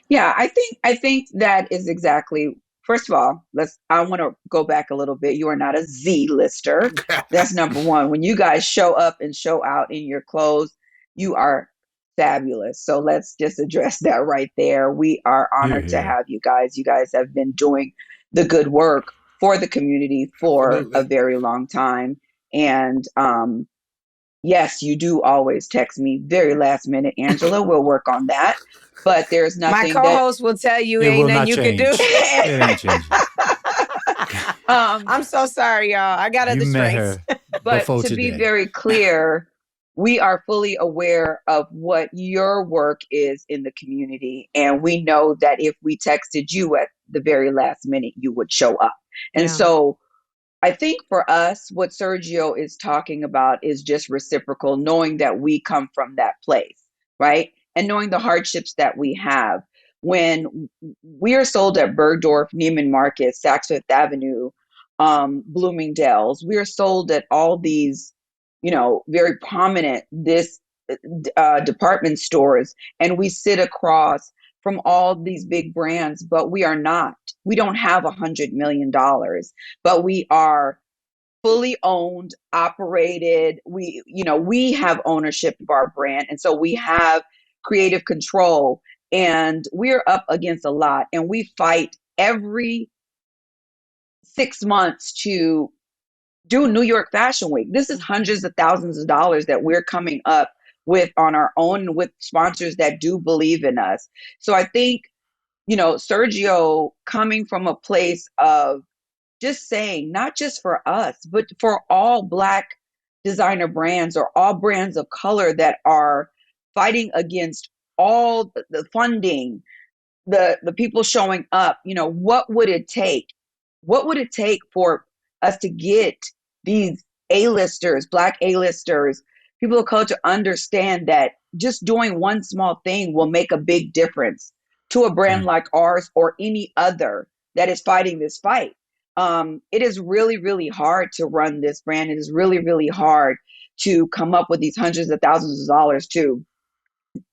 Speaker 12: Yeah, I think that is exactly. First of all, I want to go back a little bit. You are not a Z-lister. That's number one. When you guys show up and show out in your clothes, you are fabulous. So let's just address that right there. We are honored to have you guys. You guys have been doing the good work for the community for a very long time. And yes, you do always text me very last minute, Angela. We'll work on that. But there's nothing.
Speaker 3: My co-host will tell you ain't nothing you can do.
Speaker 2: It ain't changing.
Speaker 3: I'm so sorry, y'all. I got other strengths.
Speaker 12: But to be very clear, we are fully aware of what your work is in the community. And we know that if we texted you at the very last minute, you would show up. And so I think for us, what Sergio is talking about is just reciprocal, knowing that we come from that place, right? And knowing the hardships that we have. When we are sold at Bergdorf, Neiman Marcus, Saks Fifth Avenue, Bloomingdale's, we are sold at all these, very prominent department stores, and we sit across from all these big brands, but we don't have $100 million, but we are fully owned, operated. We have ownership of our brand. And so we have creative control, and we're up against a lot, and we fight every 6 months to do New York Fashion Week. This is hundreds of thousands of dollars that we're coming up with on our own, with sponsors that do believe in us. So I think, Sergio coming from a place of just saying, not just for us, but for all Black designer brands or all brands of color that are fighting against all the funding, the people showing up, what would it take? What would it take for us to get these A-listers, Black A-listers, people of color to understand that just doing one small thing will make a big difference to a brand like ours or any other that is fighting this fight? It is really, really hard to run this brand. It is really, really hard to come up with these hundreds of thousands of dollars to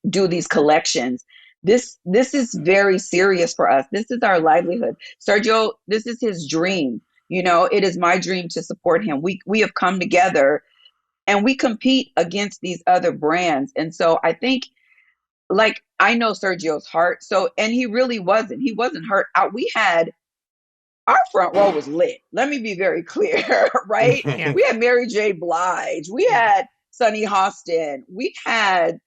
Speaker 12: do these collections. This is very serious for us. This is our livelihood. Sergio, this is his dream. It is my dream to support him. We have come together and we compete against these other brands. And so I think, I know Sergio's heart. So, and he really wasn't. He wasn't hurt. Our front row was lit. Let me be very clear, right?
Speaker 1: Yeah.
Speaker 12: We had Mary J. Blige. We had Sunny Hostin. We had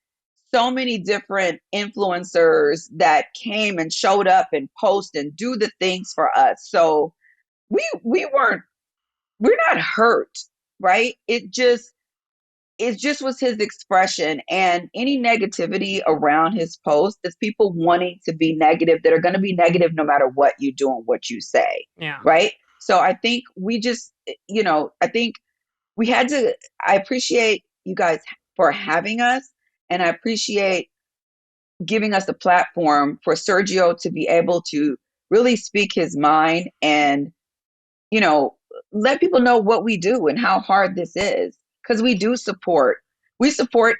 Speaker 12: so many different influencers that came and showed up and post and do the things for us. So we're not hurt, right? It just was his expression, and any negativity around his post is people wanting to be negative, that are going to be negative no matter what you do and what you say.
Speaker 1: Yeah.
Speaker 12: Right. So I think we just, I think we had to, I appreciate you guys for having us, and I appreciate giving us a platform for Sergio to be able to really speak his mind and, let people know what we do and how hard this is. Because we support,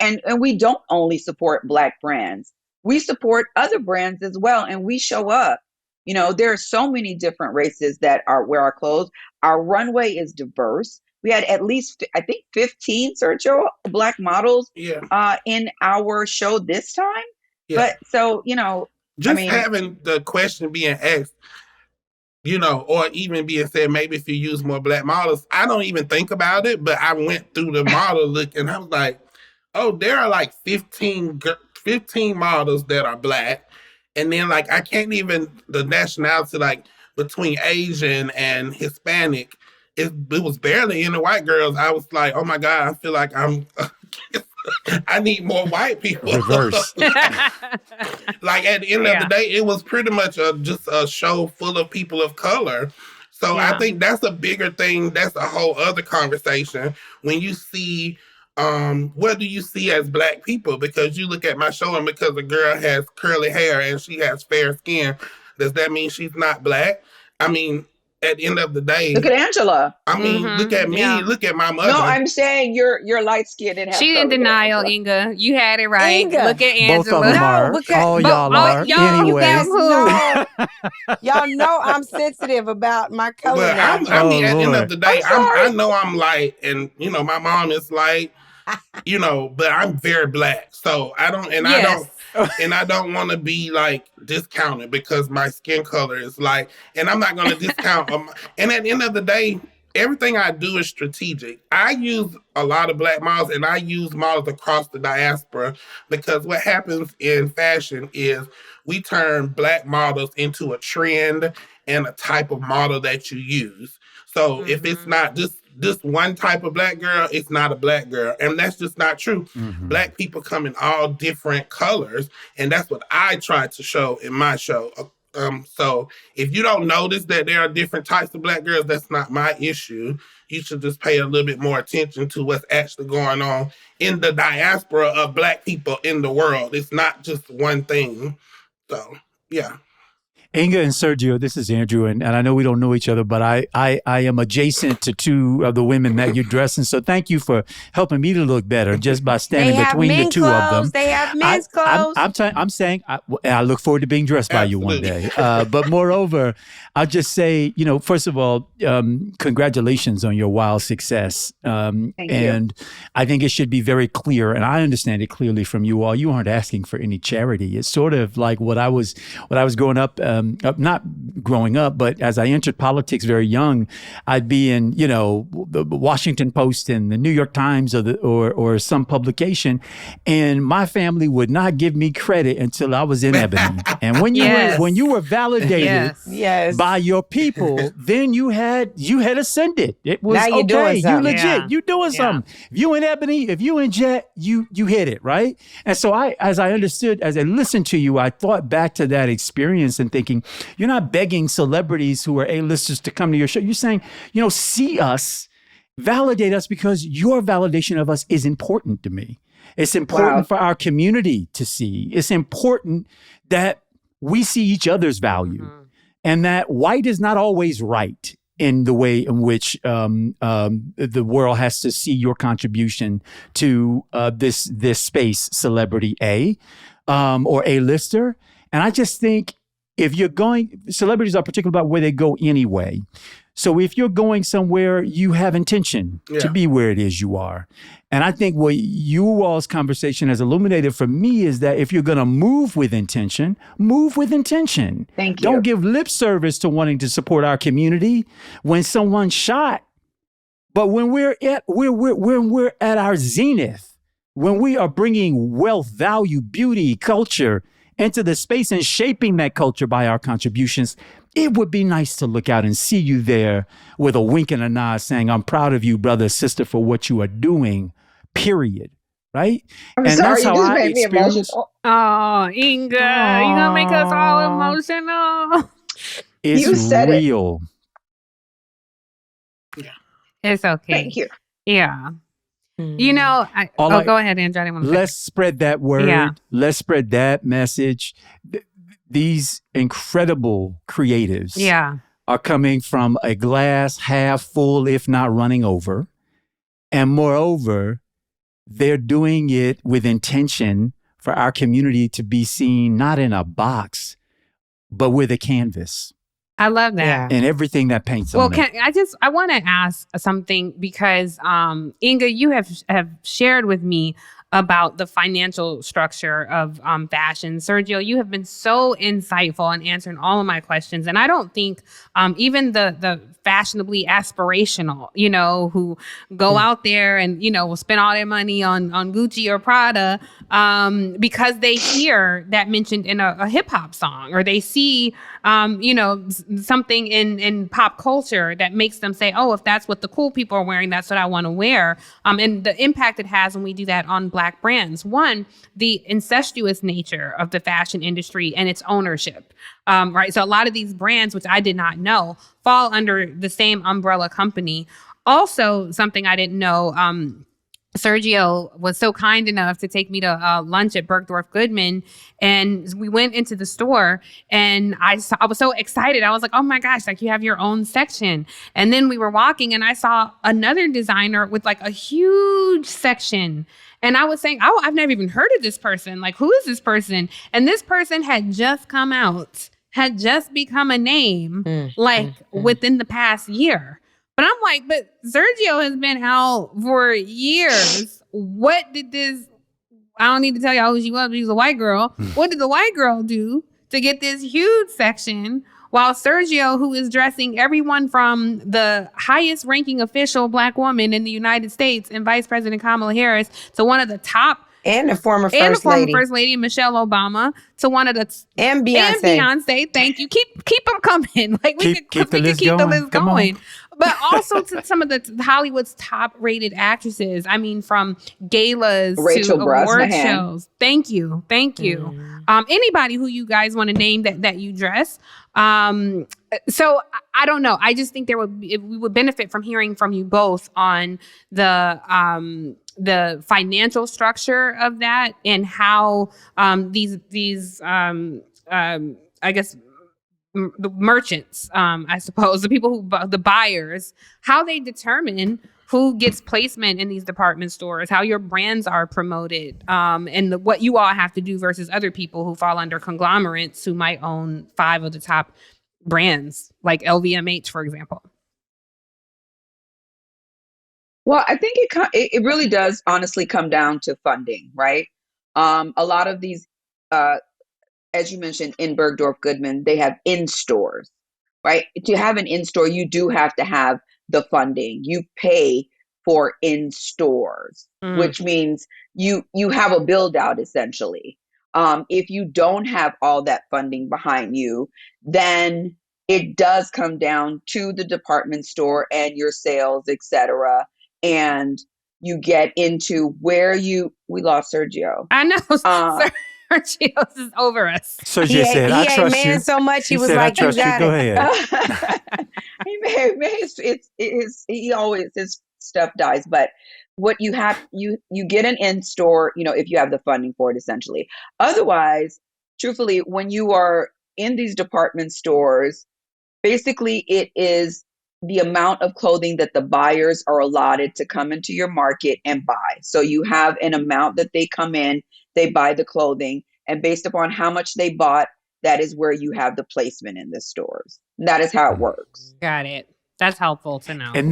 Speaker 12: and we don't only support Black brands. We support other brands as well. And we show up. There are so many different races that wear our clothes. Our runway is diverse. We had at least, I think, 15 Sergio Black models in our show this time.
Speaker 11: Yeah.
Speaker 12: But so,
Speaker 11: having the question being asked, or even being said, maybe if you use more Black models, I don't even think about it, but I went through the model look and I was like, oh, there are like 15 models that are Black. And then I can't even, the nationality, between Asian and Hispanic, it was barely any white girls. I was like, oh my God, I feel like I need more white people.
Speaker 2: Reverse.
Speaker 11: At the end of the day, it was pretty much just a show full of people of color. So I think that's a bigger thing. That's a whole other conversation. When you see, what do you see as Black people? Because you look at my show, and because a girl has curly hair and she has fair skin, does that mean she's not Black? I mean, at the end of the day,
Speaker 12: look at Angela.
Speaker 11: I mean, look at me. Yeah. Look at my mother.
Speaker 12: No, I'm saying you're light skinned and have.
Speaker 1: She in denial, Inga. You had it right.
Speaker 3: Inga.
Speaker 1: Look at Angela.
Speaker 2: Both of them are. All y'all are. Anyway.
Speaker 3: Y'all know I'm sensitive about my color.
Speaker 11: At the end of the day, I know I'm light, and my mom is light. But I'm very Black, so I don't want to be discounted because my skin color is light, and I'm not going to discount. And at the end of the day, everything I do is strategic. I use a lot of Black models, and I use models across the diaspora, because what happens in fashion is we turn Black models into a trend and a type of model that you use. So if it's not this one type of Black girl, it's not a Black girl. And that's just not true. Mm-hmm. Black people come in all different colors. And that's what I try to show in my show. So if you don't notice that there are different types of Black girls, that's not my issue. You should just pay a little bit more attention to what's actually going on in the diaspora of Black people in the world. It's not just one thing. So, yeah.
Speaker 2: Inga and Sergio, this is Andrew, and I know we don't know each other, but I am adjacent to two of the women that you're dressing. So thank you for helping me to look better just by standing between the two of them.
Speaker 3: They have men's clothes.
Speaker 2: I'm saying I look forward to being dressed by you one day. But moreover, I'll just say, first of all, congratulations on your wild success.
Speaker 12: Thank
Speaker 2: and
Speaker 12: you.
Speaker 2: I think it should be very clear, and I understand it clearly from you all. You aren't asking for any charity. It's sort of like what I was growing up. Not growing up, but as I entered politics very young, I'd be in, the Washington Post and the New York Times or some publication, and my family would not give me credit until I was in Ebony. And when you were validated by your people, then you had ascended. It was
Speaker 3: now you're
Speaker 2: okay.
Speaker 3: Doing something.
Speaker 2: You legit. You doing something. If you in Ebony, if you in Jet, you hit it, right? And so as I listened to you, I thought back to that experience and thinking, you're not begging celebrities who are A-listers to come to your show. You're saying, see us, validate us, because your validation of us is important to me. It's important for our community to see. It's important that we see each other's value and that white is not always right in the way in which the world has to see your contribution to this space, celebrity A or A-lister. And I just think, if you're celebrities are particular about where they go anyway. So if you're going somewhere, you have intention to be where it is you are. And I think what you all's conversation has illuminated for me is that if you're going to move with intention, move with intention.
Speaker 12: Thank you.
Speaker 2: Don't give lip service to wanting to support our community when someone's shot. But when we're at our zenith, when we are bringing wealth, value, beauty, culture into the space and shaping that culture by our contributions, it would be nice to look out and see you there with a wink and a nod saying, I'm proud of you, brother, sister, for what you are doing, period. Right?
Speaker 12: I'm sorry, you just made me emotional.
Speaker 1: Oh, Inga, you're going to make us all emotional.
Speaker 2: It's
Speaker 12: you said
Speaker 2: real.
Speaker 1: It's okay.
Speaker 12: Thank you.
Speaker 1: Yeah. Go ahead, Andrew. I didn't want to
Speaker 2: Let's spread that word. Yeah. Let's spread that message. These incredible creatives are coming from a glass half full, if not running over. And moreover, they're doing it with intention for our community to be seen not in a box, but with a canvas.
Speaker 1: I love that.
Speaker 2: And everything that paints on it.
Speaker 1: I want to ask something because, Inga, you have shared with me about the financial structure of fashion. Sergio, you have been so insightful in answering all of my questions. And I don't think even the fashionably aspirational, who go out there and, will spend all their money on Gucci or Prada because they hear that mentioned in a hip hop song, or they see, something in pop culture that makes them say, oh, if that's what the cool people are wearing, that's what I want to wear. And the impact it has when we do that on Black brands. One, the incestuous nature of the fashion industry and its ownership. Right. So a lot of these brands, which I did not know, fall under the same umbrella company. Also, something I didn't know, Sergio was so kind enough to take me to lunch at Bergdorf Goodman, and we went into the store, and I was so excited. I was like, "Oh my gosh! Like, you have your own section." And then we were walking, and I saw another designer with like a huge section, and I was saying, "Oh, I've never even heard of this person. Like, who is this person?" And this person had just come out, had just become a name, within the past year. But I'm like, but Sergio has been out for years. What did this? I don't need to tell y'all who she was. She was a white girl. What did the white girl do to get this huge section? While Sergio, who is dressing everyone from the highest ranking official Black woman in the United States and Vice President Kamala Harris to one of the top
Speaker 3: and a former first
Speaker 1: lady Michelle Obama to one of the
Speaker 3: and Beyonce.
Speaker 1: Thank you. Keep them coming. Like we could keep the list going. But also to some of the Hollywood's top rated actresses. I mean, from galas
Speaker 12: Rachel
Speaker 1: to award shows. Thank you. Anybody who you guys want to name that you dress. So I don't know. I just think we would benefit from hearing from you both on the financial structure of that and how these I guess the merchants, I suppose, the people the buyers, how they determine who gets placement in these department stores, how your brands are promoted, and what you all have to do versus other people who fall under conglomerates who might own 5 of the top brands, like LVMH, for example.
Speaker 12: Well, I think it really does honestly come down to funding, right? A lot of these, as you mentioned, in Bergdorf Goodman, they have in-stores, right? To have an in-store, you do have to have the funding. You pay for in-stores, which means you have a build-out essentially. If you don't have all that funding behind you, then it does come down to the department store and your sales, et cetera. And you get into where we lost Sergio.
Speaker 1: I know. Sergio's is over us.
Speaker 2: Sergio said, "I trust you."
Speaker 3: So much, he was
Speaker 2: said,
Speaker 3: like,
Speaker 2: "I trust you. Go ahead."
Speaker 12: His stuff dies, but what you have, you get an in-store, if you have the funding for it, essentially. Otherwise, truthfully, when you are in these department stores, basically it is the amount of clothing that the buyers are allotted to come into your market and buy. So you have an amount that they come in, they buy the clothing, and based upon how much they bought, that is where you have the placement in the stores. That is how it works.
Speaker 1: Got it. That's helpful to know.
Speaker 2: And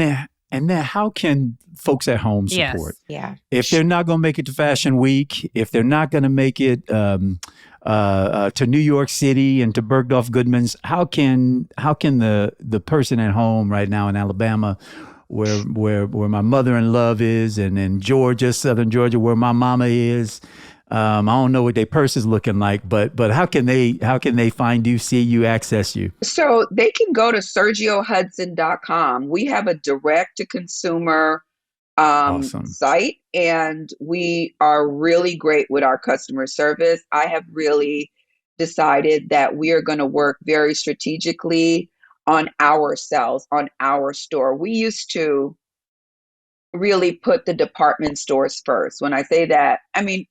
Speaker 2: then how can folks at home support?
Speaker 3: Yes. Yeah.
Speaker 2: If they're not going to make it to Fashion Week, if they're not going to make it to New York City and to Bergdorf Goodman's, how can the person at home right now in Alabama, where my mother-in-law is, and in Georgia, Southern Georgia, where my mama is, I don't know what their purse is looking like, but how can they find you, see you, access you?
Speaker 12: So they can go to sergiohudson.com. We have a direct-to-consumer
Speaker 2: Awesome.
Speaker 12: site, and we are really great with our customer service. I have really decided that we are going to work very strategically on our sales, on our store. We used to really put the department stores first. When I say that, I mean,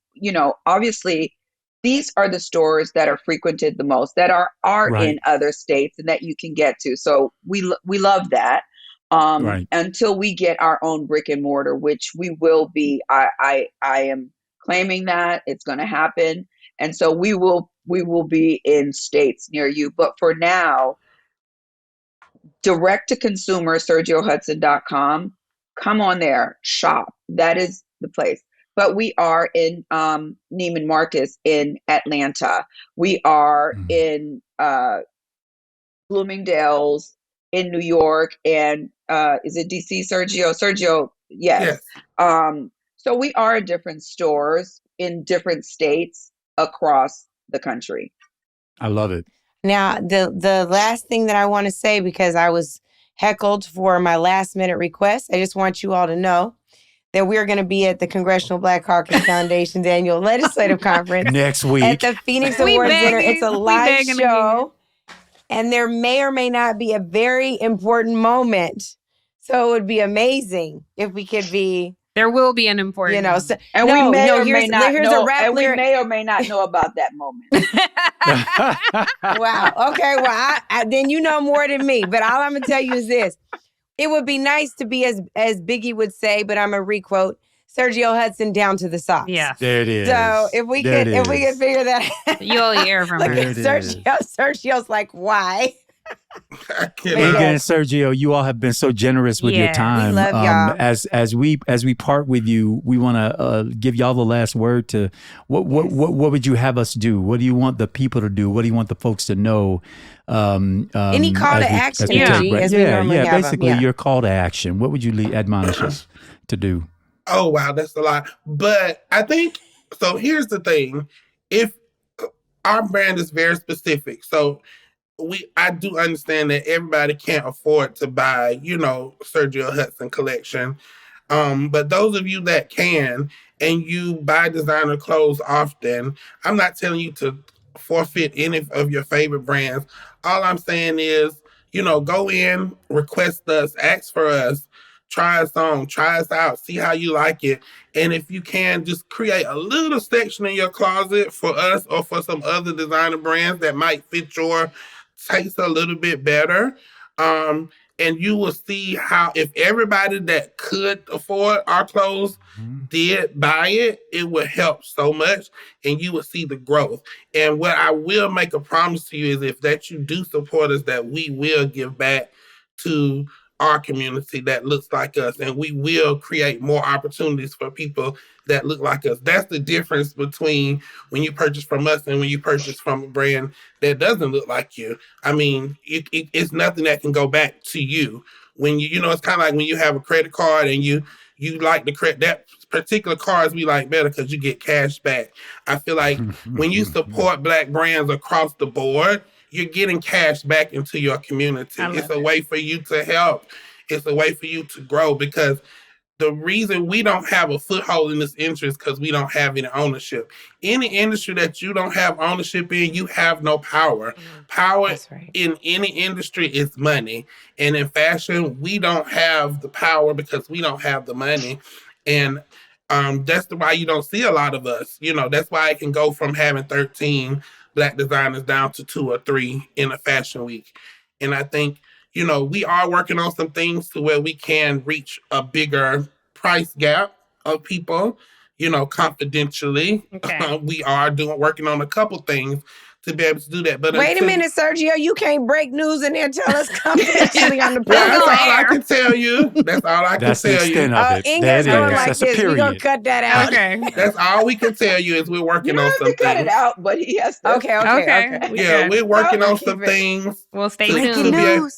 Speaker 12: obviously these are the stores that are frequented the most, that are right in other states and that you can get to. So we love that. Right. Until we get our own brick and mortar, which we will be. I am claiming that it's going to happen. And so we will be in states near you. But for now, direct to consumer, sergiohudson.com. Come on there, shop. That is the place. But we are in Neiman Marcus in Atlanta. We are in Bloomingdale's in New York, and is it DC, Sergio? Sergio, yes. So we are in different stores in different states across the country.
Speaker 2: I love it.
Speaker 3: Now, the last thing that I want to say, because I was heckled for my last minute request, I just want you all to know that we're going to be at the Congressional Black Caucus Foundation's annual legislative conference
Speaker 2: next week
Speaker 3: at the Phoenix Awards Dinner. It's a live show, and there may or may not be a very important moment. So it would be amazing if we could be.
Speaker 1: There will be an important,
Speaker 12: and we may or may not know about that moment.
Speaker 3: Wow. Okay. Well, then you know more than me. But all I'm gonna tell you is this: it would be nice to be as Biggie would say, but I'm gonna requote Sergio Hudson down to the socks.
Speaker 1: Yeah,
Speaker 2: there it is.
Speaker 3: So if we could figure that out,
Speaker 1: you'll hear from her.
Speaker 3: Sergio's like, why?
Speaker 2: Inga and Sergio, you all have been so generous with your time.
Speaker 3: We love y'all.
Speaker 2: As we part with you, we want to give y'all the last word. To what would you have us do? What do you want the people to do? What do you want the folks to know?
Speaker 3: Any call to action?
Speaker 2: Basically your call to action. What would you admonish us to do?
Speaker 11: Oh wow, that's a lot. But I think so. Here's the thing: if our brand is very specific, so. I do understand that everybody can't afford to buy, Sergio Hudson collection. But those of you that can, and you buy designer clothes often, I'm not telling you to forfeit any of your favorite brands. All I'm saying is, go in, request us, ask for us, try us on, try us out, see how you like it. And if you can, just create a little section in your closet for us or for some other designer brands that might fit your taste a little bit better. And you will see how if everybody that could afford our clothes did buy it, it would help so much, and you will see the growth. And what I will make a promise to you is if that you do support us, that we will give back to our community that looks like us, and we will create more opportunities for people that look like us. That's the difference between when you purchase from us and when you purchase from a brand that doesn't look like you. I mean, it's nothing that can go back to you. When you know, it's kind of like when you have a credit card and you like the credit, that particular cards we like better because you get cash back. I feel like when you support Black brands across the board, you're getting cash back into your community. It's a way for you to help. It's a way for you to grow, because the reason we don't have a foothold in this industry is because we don't have any ownership. Any industry that you don't have ownership in, you have no power. Power in any industry is money. And in fashion, we don't have the power because we don't have the money. And that's why you don't see a lot of us. You know, that's why it can go from having 13 Black designers down to 2 or 3 in a fashion week. And I think, you know, we are working on some things to where we can reach a bigger price gap of people, you know, confidentially.
Speaker 1: Okay.
Speaker 11: We are working on a couple things to be able to do that. But
Speaker 3: wait a minute, Sergio, you can't break news and then tell us confidentially on the
Speaker 11: That's all I can tell you. That's all I can tell you.
Speaker 3: Inga's going like this. We're going to cut that out.
Speaker 1: Okay.
Speaker 11: That's all we can tell you is we're working on some things.
Speaker 12: Cut it out, but he has to.
Speaker 3: Okay.
Speaker 11: Yeah, we're working on some things.
Speaker 1: We'll stay tuned.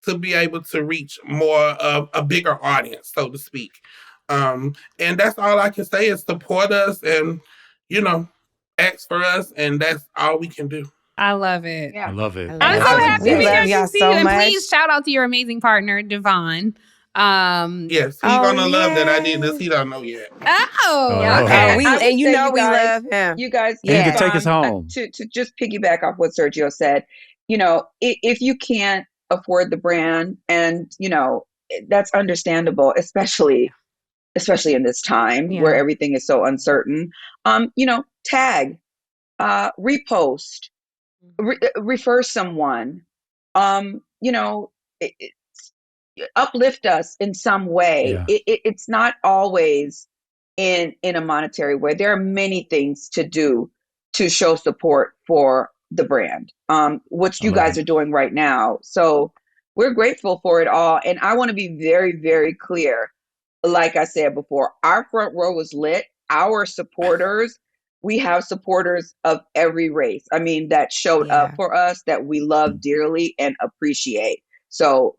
Speaker 11: To be able to reach more of a bigger audience, so to speak. And that's all I can say is support us and, you know, ask for us, and that's all we can do.
Speaker 1: I love it.
Speaker 2: I love it.
Speaker 1: I'm so happy we got to see you. And
Speaker 3: much.
Speaker 1: please shout out to your amazing partner, Devon.
Speaker 11: Yes, he's gonna love that I did this. He don't know yet.
Speaker 1: Okay.
Speaker 3: We love him.
Speaker 12: You guys,
Speaker 2: you can take us home.
Speaker 12: To just piggyback off what Sergio said, you know, if you can't afford the brand, and you know, that's understandable, especially in this time where everything is so uncertain. You know, tag, repost, refer someone, you know, uplift us in some way. It's not always in a monetary way. There are many things to do to show support for the brand, what you guys are doing right now. So we're grateful for it all. And I want to be very, very clear. Like I said before, our front row was lit. Our supporters, we have supporters of every race. I mean, that showed up for us, that we love dearly and appreciate. So,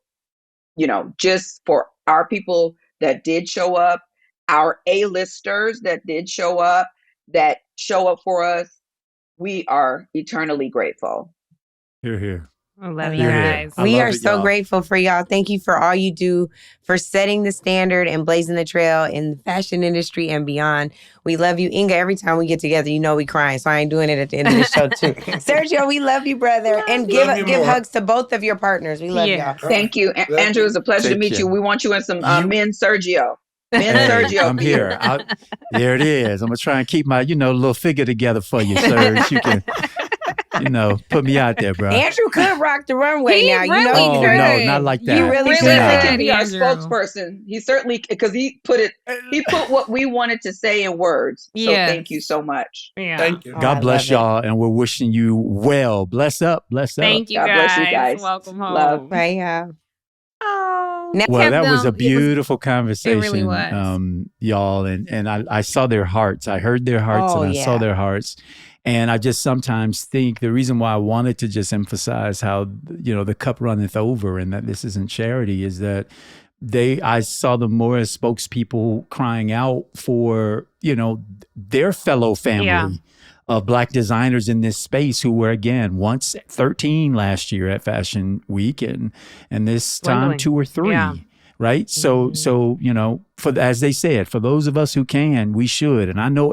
Speaker 12: you know, just for our people that did show up, our A-listers that did show up for us, we are eternally grateful.
Speaker 2: Here.
Speaker 1: I love you guys.
Speaker 3: We are so grateful for y'all. Thank you for all you do for setting the standard and blazing the trail in the fashion industry and beyond. We love you. Inga, every time we get together, you know we crying, so I ain't doing it at the end of the show too. Sergio, we love you, brother. And give hugs to both of your partners. We love y'all.
Speaker 12: Thank you. Andrew, it was a pleasure to meet you. We want you in some men Sergio. Sergio.
Speaker 2: I'm here. There it is. I'm going to try and keep my, little figure together for you, Serge. You can... put me out there, bro.
Speaker 3: Andrew could rock the runway now.
Speaker 2: No, not like that.
Speaker 12: You really should be our spokesperson. He certainly, because he put what we wanted to say in words. So thank you so much.
Speaker 1: Yeah.
Speaker 11: Thank you.
Speaker 2: God bless y'all, and we're wishing you well. Bless up.
Speaker 1: Thank you,
Speaker 12: God
Speaker 1: guys.
Speaker 12: bless you guys.
Speaker 1: Welcome home.
Speaker 12: Love.
Speaker 3: Bye, y'all.
Speaker 1: Oh.
Speaker 2: Well, that was a beautiful conversation,
Speaker 1: it really was.
Speaker 2: y'all. And I saw their hearts. I heard their hearts and I saw their hearts. And I just sometimes think the reason why I wanted to just emphasize how, the cup runneth over and that this isn't charity is that I saw them more as spokespeople crying out for, their fellow family of Black designers in this space who were, again, once 13 last year at Fashion Week and this time 2 or 3. Yeah. Right. So, as they said, for those of us who can, we should. And I know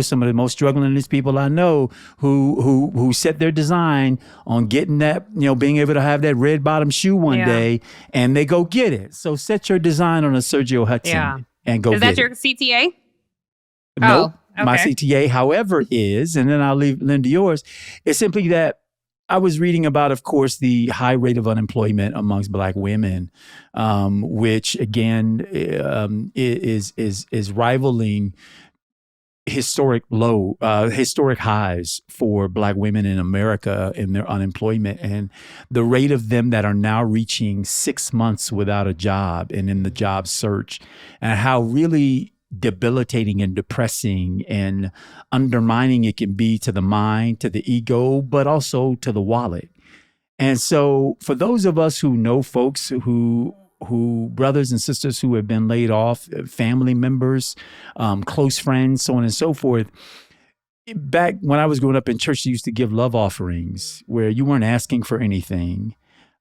Speaker 2: some of the most struggling people I know who set their design on getting that, being able to have that red bottom shoe one day and they go get it. So set your design on a Sergio Hudson and go get it.
Speaker 1: Is that your CTA?
Speaker 2: Nope.
Speaker 1: Oh, okay.
Speaker 2: My CTA, however, is, and then I'll lend to yours, it's simply that I was reading about, of course, the high rate of unemployment amongst Black women, which again is rivaling historic highs for Black women in America in their unemployment, and the rate of them that are now reaching 6 months without a job and in the job search, and how really debilitating and depressing and undermining it can be to the mind, to the ego, but also to the wallet. And so for those of us who know folks who brothers and sisters who have been laid off, family members, close friends, so on and so forth. Back when I was growing up in church, they used to give love offerings where you weren't asking for anything.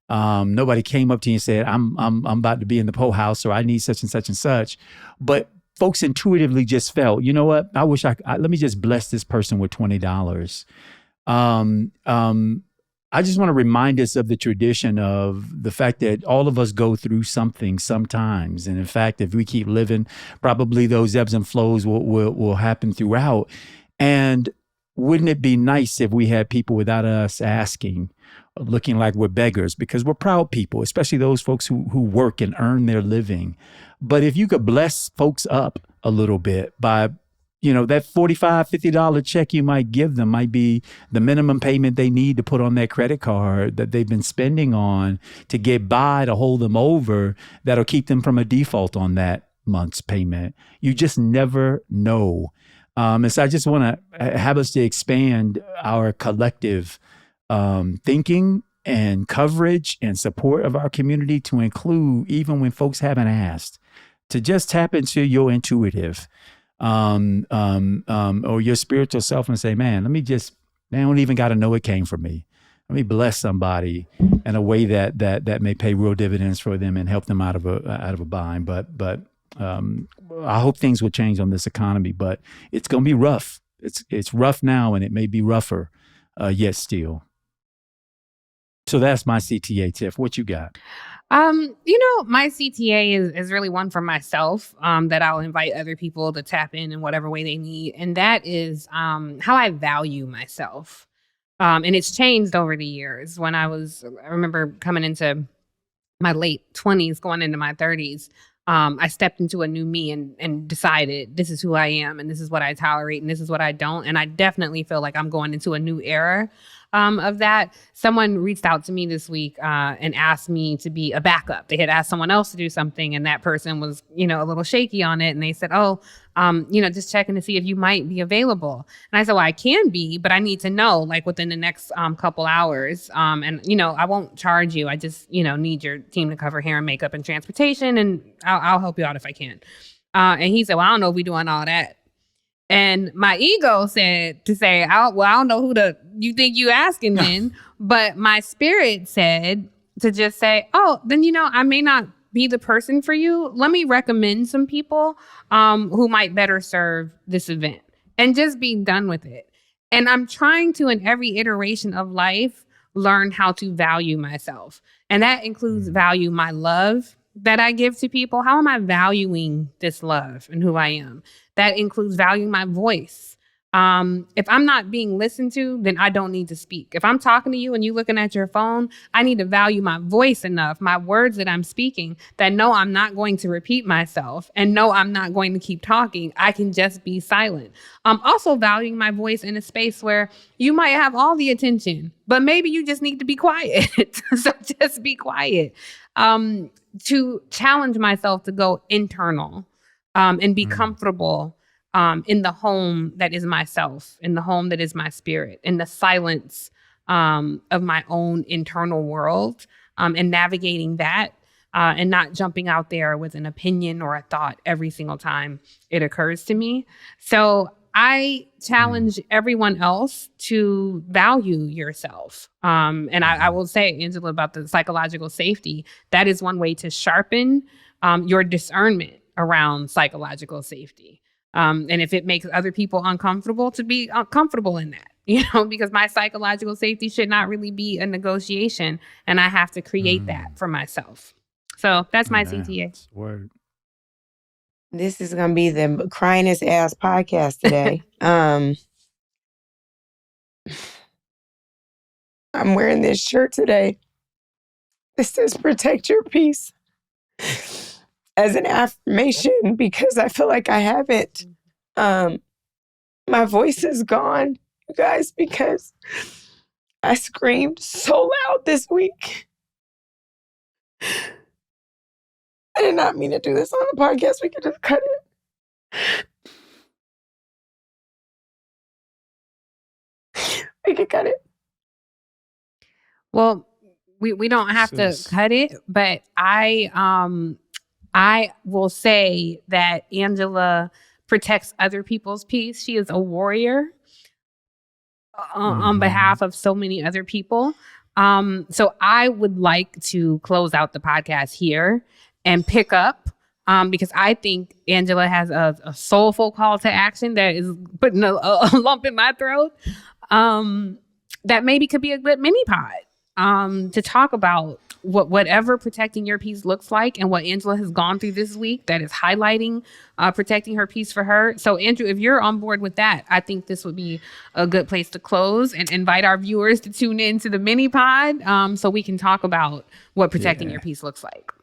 Speaker 2: Nobody came up to you and said, I'm about to be in the Poe house, or I need such and such and such. But folks intuitively just felt, you know what? I wish let me just bless this person with $20. I just want to remind us of the tradition of the fact that all of us go through something sometimes. And in fact, if we keep living, probably those ebbs and flows will happen throughout. And wouldn't it be nice if we had people without us asking, looking like we're beggars, because we're proud people, especially those folks who work and earn their living. But if you could bless folks up a little bit by, you know, that $45, $50 check you might give them might be the minimum payment they need to put on that credit card that they've been spending on to get by, to hold them over, that'll keep them from a default on that month's payment. You just never know. And so I just want to have us to expand our collective thinking and coverage and support of our community to include, even when folks haven't asked, to just tap into your intuitive or your spiritual self and say, man, they don't even got to know it came from me. Let me bless somebody in a way that may pay real dividends for them and help them out of a bind. But I hope things will change on this economy, but it's going to be rough. It's rough now, and it may be rougher yet still. So that's my CTA, Tiff. What you got?
Speaker 1: My CTA is really one for myself, that I'll invite other people to tap in whatever way they need. And that is, how I value myself. And it's changed over the years. I remember coming into my late 20s, going into my 30s, I stepped into a new me and decided this is who I am and this is what I tolerate and this is what I don't. And I definitely feel like I'm going into a new era of that. Someone reached out to me this week and asked me to be a backup. They had asked someone else to do something, and that person was, a little shaky on it. And they said, just checking to see if you might be available. And I said, well, I can be, but I need to know, like, within the next couple hours. And I won't charge you. I just, need your team to cover hair and makeup and transportation, and I'll help you out if I can. And he said, well, I don't know if we're doing all that. And my ego said to say, I don't know who you think you asking then. But my spirit said to just say, oh, then, I may not be the person for you. Let me recommend some people who might better serve this event, and just be done with it. And I'm trying to, in every iteration of life, learn how to value myself. And that includes value my love that I give to people. How am I valuing this love and who I am? That includes valuing my voice. If I'm not being listened to, then I don't need to speak. If I'm talking to you and you looking at your phone, I need to value my voice enough, my words that I'm speaking, that no, I'm not going to repeat myself, and no, I'm not going to keep talking. I can just be silent. I'm also valuing my voice in a space where you might have all the attention, but maybe you just need to be quiet. So just be quiet. To challenge myself to go internal and be comfortable in the home that is myself, in the home that is my spirit, in the silence of my own internal world, and navigating that and not jumping out there with an opinion or a thought every single time it occurs to me. So I challenge everyone else to value yourself. And I will say, Angela, about the psychological safety, that is one way to sharpen your discernment around psychological safety. And if it makes other people uncomfortable, to be comfortable in that, because my psychological safety should not really be a negotiation, and I have to create that for myself. So that's my CTA.
Speaker 2: Word.
Speaker 3: This is going to be the cryingest ass podcast today. I'm wearing this shirt today. It says protect your peace as an affirmation because I feel like I haven't. My voice is gone, you guys, because I screamed so loud this week. I did not mean to do this on the podcast. We could just cut it. We could cut it.
Speaker 1: Well, we don't have to cut it, but I will say that Angela protects other people's peace. She is a warrior on behalf of so many other people. So I would like to close out the podcast here and pick up because I think Angela has a soulful call to action that is putting a lump in my throat that maybe could be a good mini pod to talk about whatever protecting your peace looks like and what Angela has gone through this week that is highlighting protecting her peace for her. So Andrew, if you're on board with that, I think this would be a good place to close and invite our viewers to tune in to the mini pod so we can talk about what protecting your peace looks like.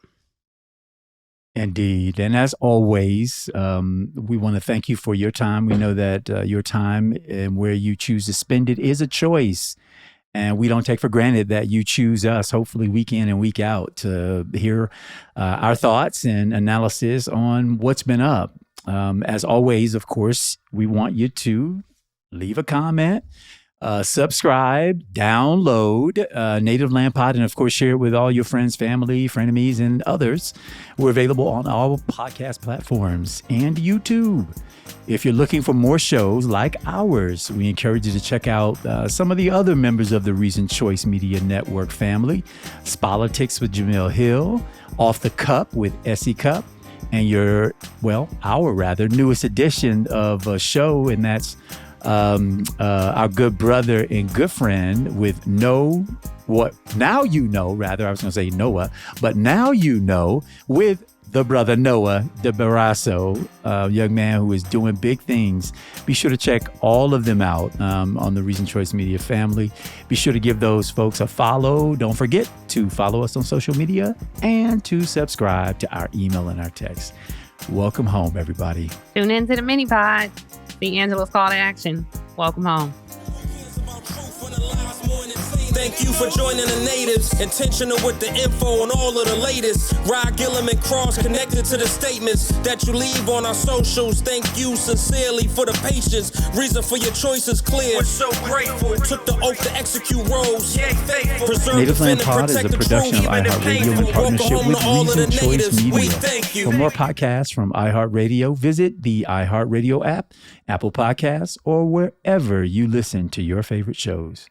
Speaker 2: Indeed. And as always, we want to thank you for your time. We know that your time and where you choose to spend it is a choice. And we don't take for granted that you choose us, hopefully week in and week out, to hear our thoughts and analysis on what's been up. As always, of course, we want you to leave a comment, subscribe, download Native Land Pod, and of course, share it with all your friends, family, frenemies, and others. We're available on all podcast platforms and YouTube. If you're looking for more shows like ours, we encourage you to check out some of the other members of the Reason Choice Media Network family. Spolitics with Jamil Hill, Off the Cup with Essie Cup, and our newest edition of a show, and that's our good brother and good friend with Now You Know, rather, I was going to say Noah, but Now You Know with the brother Noah de Barrasso, a young man who is doing big things. Be sure to check all of them out on the Reason Choice Media family. Be sure to give those folks a follow. Don't forget to follow us on social media and to subscribe to our email and our text. Welcome home, everybody.
Speaker 1: Tune in to the mini pod. See Angela's call to action. Welcome home.
Speaker 13: Thank you for joining the natives. Intentional with the info on all of the latest. Rod, Gillum, and Cross connected to the statements that you leave on our socials. Thank you sincerely for the patience. Reason for your choice is clear. We're so grateful. Took the oath to execute roles. Yeah, faithful.
Speaker 2: Native Land Pod is a production of iHeartRadio in partnership with Reason Choice Media. For more podcasts from iHeartRadio, visit the iHeartRadio app, Apple Podcasts, or wherever you listen to your favorite shows.